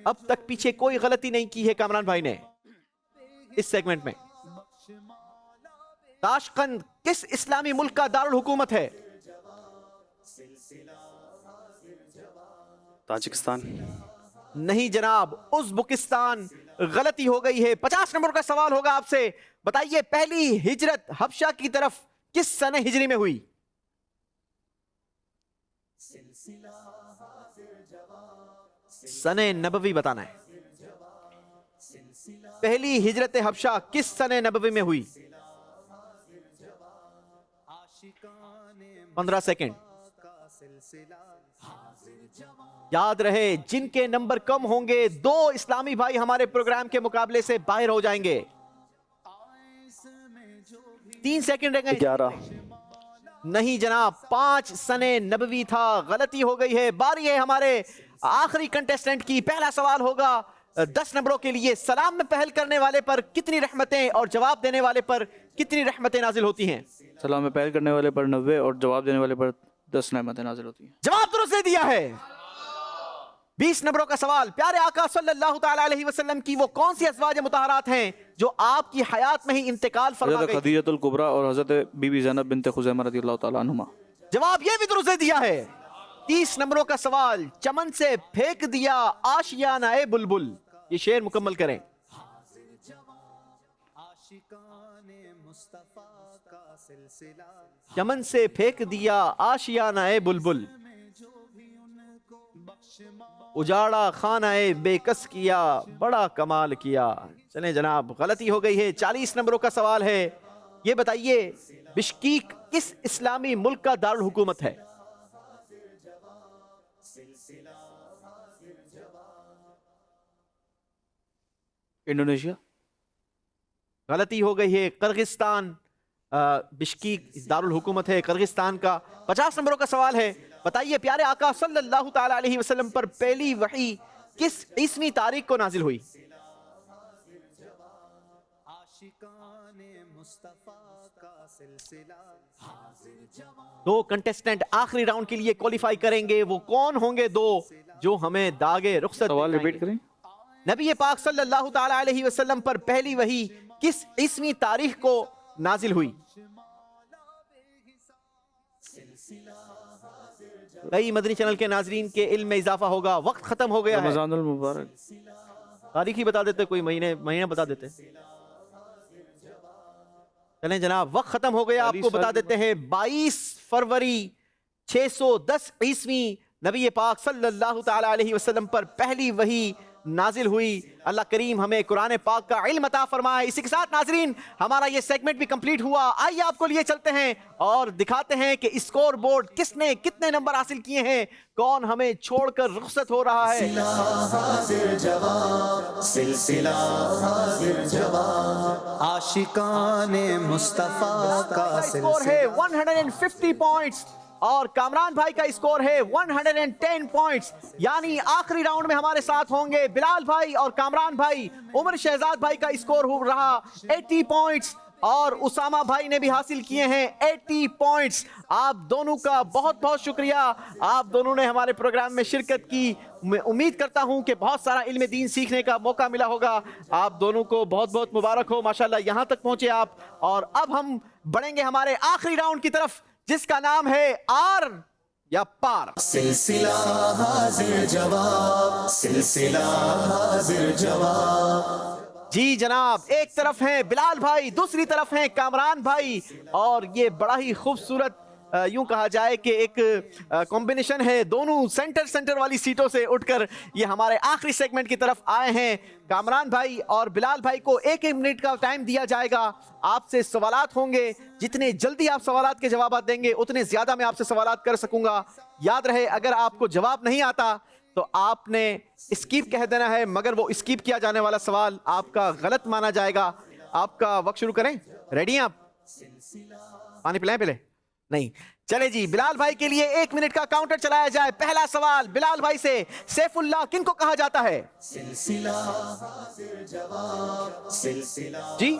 अब तक पीछे कोई गलती नहीं की है कामरान भाई ने इस सेगमेंट में। ताशकंद किस इस्लामी मुल्क का दारुल हुकूमत है? ताजिकिस्तान। नहीं जनाब, उज़्बेकिस्तान। गलती हो गई है। 50 नंबर का सवाल होगा आपसे। बताइए पहली हिजरत हबशा की तरफ किस सने हिजरी में हुई? सने नबवी बताना है। पहली हिजरत हबशा किस सने नबवी में हुई? 15 सेकंड। याद रहे जिनके नंबर कम होंगे 2 इस्लामी भाई हमारे प्रोग्राम के मुकाबले से बाहर हो जाएंगे। 3 सेकंड रह गए। 11। नहीं जनाब, 5 सने नबवी था। गलती हो गई है। बारी है हमारे आखिरी कंटेस्टेंट की। पहला सवाल होगा 10 नंबरों के लिए। सलाम में पहल करने वाले पर कितनी रहमतें और जवाब देने वाले पर कितनी रहमतें नाजिल होती हैं? सलाम में पहल करने वाले पर 90 और जवाब देने वाले पर 10 रहमतें नाजिल होती हैं। जवाब दुरुस्त दे दिया है। 20 नंबरों का सवाल। प्यारे आका सल्लल्लाहु ताला अलैहि वसल्लम की वो कौन सी अज़वाज मुतहरात हैं जो आपकी हयात में ही इंतकाल फरमा हज़रत गई? खदीजतुल कुबरा और हज़रत बीबी ज़ैनब बिन्ते खुज़ैमा रज़ियल्लाहु ताला अन्हुमा। जवाब ये भी दुरुस्त दे दिया है। 30 नंबरों का सवाल। चमन से फेंक दिया आशियाना ए बुलबुल। ये शेर मुकम्मल करें। चमन से फेंक दिया आशियाना ए बुलबुल, उजाड़ा खाना ए बेकस किया, बड़ा कमाल किया। चलें जनाब, गलती हो गई है। 40 नंबरों का सवाल है। ये बताइए बिश्कीक किस इस्लामी मुल्क का दारुल हुकूमत है? इंडोनेशिया। गलती हो गई है। किर्गिस्तान। बिश्कीक दारुल हुकूमत है किर्गिस्तान का। 50 नंबरों का सवाल है। बताइए प्यारे आका सल्लल्लाहु ताला अलैहि वसल्लम पर पहली वही किस ईस्वी तारीख को नाजिल हुई? दो कंटेस्टेंट आखिरी राउंड के लिए क्वालिफाई करेंगे। वो कौन होंगे 2 जो हमें दागे रुखसत? सवाल रिपीट करें। नबी पाक सल्लल्लाहु ताला अलैहि वसल्लम पर पहली वही किस ईस्वी तारीख को नाजिल हुई? कई मदनी चैनल के नाजरीन के इल्म में इजाफा होगा। वक्त खत्म हो गया है। रमज़ानुल मुबारक। तारीख ही बता देते, कोई महीने बता देते। चलें जनाब, वक्त खत्म हो गया। आपको बता देते हैं 22 फरवरी 610 ईस्वी नबी पाक सल्लल्लाहु ताला अलैहि वसल्लम पर पहली वही नाजिल हुई। अल्लाह करीम हमें कुरान पाक का इल्म अता फरमाए। इसी के साथ नाजरीन हमारा ये सेगमेंट भी कंप्लीट हुआ। आइए आपको लिए चलते हैं और दिखाते हैं कि स्कोर बोर्ड किसने कितने नंबर हासिल किए हैं, कौन हमें छोड़कर रुखसत हो रहा है। हाजिर जवाब, सिलसिला हाजिर जवाब, आशिकाने मुस्तफा का स्कोर है 150 पॉइंट्स और कामरान भाई का स्कोर है 110 पॉइंट्स। यानी आखिरी राउंड में हमारे साथ होंगे बिलाल भाई और कामरान भाई। उमर शहजाद भाई का स्कोर हो रहा 80 पॉइंट्स और उसामा भाई ने भी हासिल किए हैं 80 पॉइंट्स। आप दोनों का बहुत बहुत शुक्रिया, आप दोनों ने हमारे प्रोग्राम में शिरकत की। मैं उम्मीद करता हूं कि बहुत सारा इल्म दीन सीखने का मौका मिला होगा। आप दोनों को बहुत बहुत मुबारक हो, माशाल्लाह यहाँ तक पहुंचे आप। और अब हम बढ़ेंगे हमारे आखिरी राउंड की तरफ जिसका नाम है आर या पार। सिलसिला हाजिर जवाब, सिलसिला हाजिर जवाब। जी जनाब, एक तरफ हैं बिलाल भाई, दूसरी तरफ हैं कामरान भाई और ये बड़ा ही खूबसूरत यूं कहा जाए कि एक कॉम्बिनेशन है। दोनों सेंटर वाली सीटों से उठकर ये हमारे आखिरी सेगमेंट की तरफ आए हैं। कामरान भाई और बिलाल भाई को एक मिनट का टाइम दिया जाएगा। आपसे सवालात होंगे, जितने जल्दी आप सवालात के जवाब देंगे उतने ज्यादा मैं आपसे सवालात कर सकूंगा। याद रहे अगर आपको जवाब नहीं आता तो आपने स्किप कह देना है, मगर वो स्किप किया जाने वाला सवाल आपका गलत माना जाएगा। आपका वक्त शुरू करें, रेडी हैं आप? पानी पिलाएं पहले? नहीं, चले जी। बिलाल भाई के लिए 1 मिनट का काउंटर चलाया जाए। पहला सवाल बिलाल भाई से, सैफुल्लाह किनको कहा जाता है? सिलसिला हाजिर जवाब, सिलसिला जी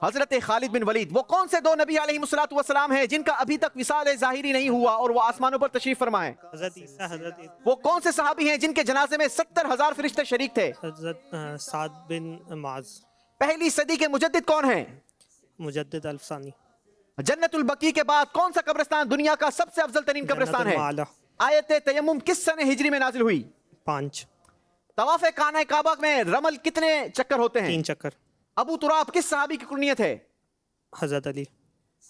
हजरत खालिद बिन वलीद। वो कौन से दो नबी अलैहिस्सलातु वस्सलाम हैं जिनका अभी तक विसाल ज़ाहिरी नहीं हुआ और वो आसमानों पर तशरीफ फरमा है? हज़रत ईसा, हज़रत ईसा। वो कौन से सहाबी हैं जिनके जनाजे में 70,000 फरिश्ते शरीक थे? हज़रत साद बिन माज। पहली सदी के मुजद्दिद कौन हैं? मुजद्दिद अल्फसानी। जन्नतुल बकी के बाद कौन सा कब्रिस्तान दुनिया का सबसे अफजल तरीन कब्रिस्तान है? आयत तयम्मुम किस सने हिजरी में नाजिल हुई? 5। तवाफ खाना काबा में रमल कितने चक्कर होते हैं? 3 चक्कर। अबू तुराब किस सहाबी की कुनियत है? हज़रत अली।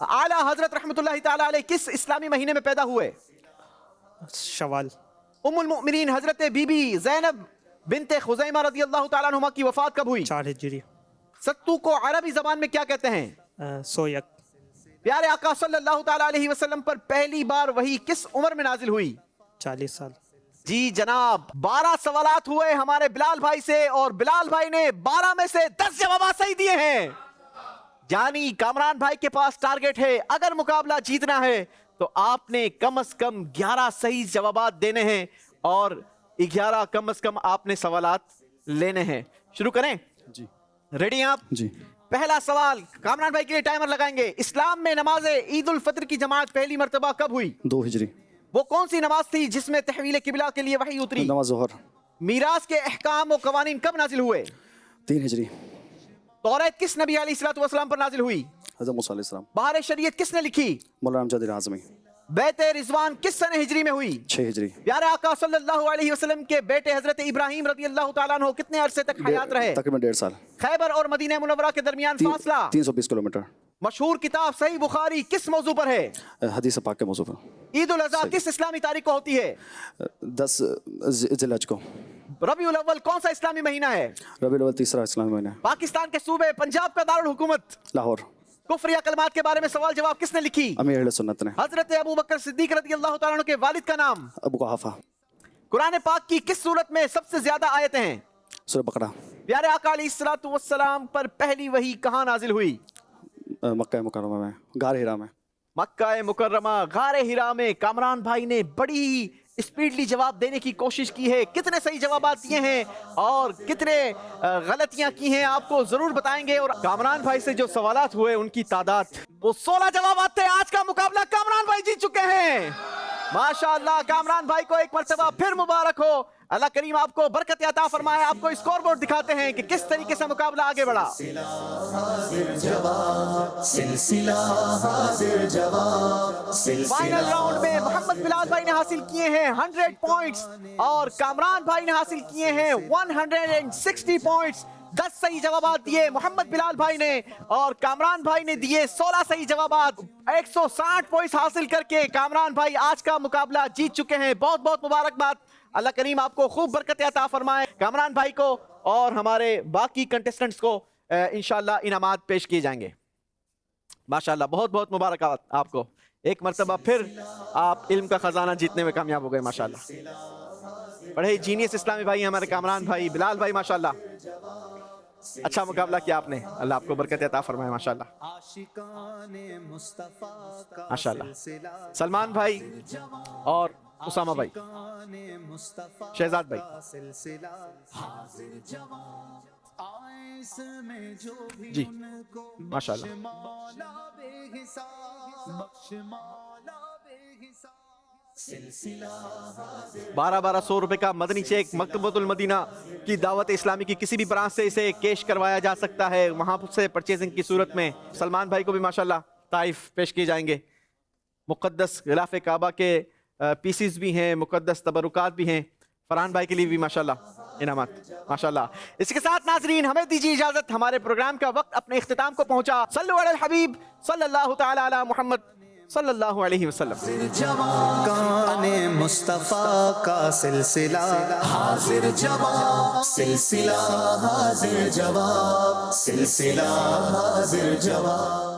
आला हजरत रहमतुल्लाहि ताला अलैह किस इस्लामी महीने में पैदा हुए? शवाल। उम्मुल मुमिनीन हजरत बीबी ज़ैनब बिनते खुज़ैमा रज़ियल्लाहु ताला अन्हुमा की वफात कब हुई? 4 हिजरी। सत्तू को अरबी जबान में क्या कहते हैं? सोयक। प्यारे आका सल्लल्लाहु ताला अलैहि वसल्लम पर पहली बार वही किस उम्र में नाजिल हुई? 40 साल। जी जनाब, 12 सवालात हुए हमारे बिलाल भाई से और बिलाल भाई ने 12 में से 10 जवाब सही दिए हैं। यानी कामरान भाई के पास टारगेट है, अगर मुकाबला जीतना है तो आपने कम से कम 11 सही जवाब देने हैं और 11 कम से कम आपने सवालात लेने हैं। शुरू करें जी? रेडी हैं आप? जी। पहला सवाल कामरान भाई के लिए टाइमर लगाएंगे। इस्लाम में नमाज ईद उल फितर की जमात पहली मर्तबा कब हुई? 2 हिजरी। वो कौन सी नमाज थी जिसमें तहवील किबला के लिए वही उतरी? नमाज ज़ोहर। मीरास के अहकाम और कवानीन कब नाजिल हुए? 3 हिजरी। तौरात किस नबी अलैहिस्सलातु वस्सलाम पर नाजिल हुई? हज़रत मूसा अलैहिस्सलाम। बहार शरीयत किसने लिखी? मौलाना अमजद आज़मी। बैत रिजवान किस सने हिजरी में हुई? 6 हिजरी। प्यारे आका सल्लल्लाहु अलैहि वसल्लम के बेटे हजरत इब्राहिम रज़ियल्लाहु ताला अन्हु कितने अरसे तक हयात रहे? तकरीबन 1.5 साल। खैबर और मदीना मुनव्वरा के दरमियान फासला? 320 किलोमीटर। मशहूर किताब सही बुखारी किस मौजू पर है? हदीस पाक के मौजू पर। ईद उल अज़हा किस इस्लामी तारीख को होती है? 10 ज़िलहज को। रबीउल अव्वल कौन सा इस्लामी महीना है? रबीउल अव्वल तीसरा इस्लामी महीना। पाकिस्तान के सूबे पंजाब का दारुल हुकूमत? लाहौर। कुफ्र या कलमात के बारे में सवाल जवाब किसने लिखी? अमीर अहले सुन्नत ने। हजरत अबू बकर सिद्दीक रज़ियल्लाहु ताला अन्हु के वालिद का नाम? अबू कुहाफा। कुरान पाक की किस सूरत में सबसे ज्यादा आयतें हैं? सूरह बकरा। प्यारे आका अलैहिस्सलातु वस्सलाम पर पहली वही कहाँ नाजिल हुई? मक्का मुकर्रमा में, गार हिरा में। मक्का मुकर्रमा गारे हिरा में। कामरान भाई ने बड़ी स्पीडली जवाब देने की कोशिश की है। कितने सही जवाब दिए हैं और कितने गलतियां की हैं आपको जरूर बताएंगे। और कामरान भाई से जो सवालात हुए उनकी तादाद वो 16 जवाब थे। आज का मुकाबला कामरान भाई जीत चुके हैं। माशाअल्लाह, कामरान भाई को एक मर्तबा फिर मुबारक हो। अल्लाह करीम आपको बरकत अता फरमाए। आपको स्कोर बोर्ड दिखाते हैं कि किस तरीके से मुकाबला आगे बढ़ा। फाइनल राउंड में मोहम्मद बिलाल भाई ने हासिल किए हैं 100 पॉइंट्स और कामरान भाई ने हासिल किए हैं 160 पॉइंट्स। 10 صحیح جوابات دیے محمد بلال بھائی نے اور کامران بھائی نے دیے 16 صحیح جوابات. 160 پوائنٹس حاصل کر کے کامران بھائی آج کا مقابلہ جیت چکے ہیں. بہت بہت مبارکباد. اللہ کریم آپ کو خوب برکت عطا فرمائے. کامران بھائی کو اور ہمارے باقی کنٹیسٹنٹس کو انشاءاللہ انعامات پیش کیے جائیں گے. ماشاءاللہ بہت بہت مبارکباد آپ کو. ایک مرتبہ پھر آپ علم کا خزانہ جیتنے میں کامیاب ہو گئے. ماشاءاللہ بڑے جینیس اسلامی بھائی ہمارے کامران بھائی بلال بھائی. ماشاءاللہ اچھا مقابلہ کیا آپ نے. اللہ آپ کو برکت عطا فرمائے. ماشاءاللہ ماشاءاللہ. سلمان بھائی اور اسامہ بھائی شہزاد بھائی. جی ماشاءاللہ. 1200 روپے کا مدنی چیک مکتبۃ المدینہ کی دعوت اسلامی کی کسی بھی برانچ سے اسے کیش کروایا جا سکتا ہے وہاں سے پرچیزنگ کی صورت میں. سلمان بھائی کو بھی ماشاءاللہ تحائف پیش کیے جائیں گے. مقدس غلاف کعبہ کے پیسز بھی ہیں, مقدس تبرکات بھی ہیں. فرحان بھائی کے لیے بھی ماشاءاللہ انعامات. ماشاءاللہ. اس کے ساتھ ناظرین ہمیں دیجیے اجازت. ہمارے پروگرام کا وقت اپنے اختتام کو پہنچا. صلو علی الحبیب صلی اللہ تعالی علی محمد صلی اللہ علیہ وسلم. کان مصطفیٰ کا سلسلہ حاضر جواب, سلسلہ حاضر جواب, سلسلہ حاضر جواب.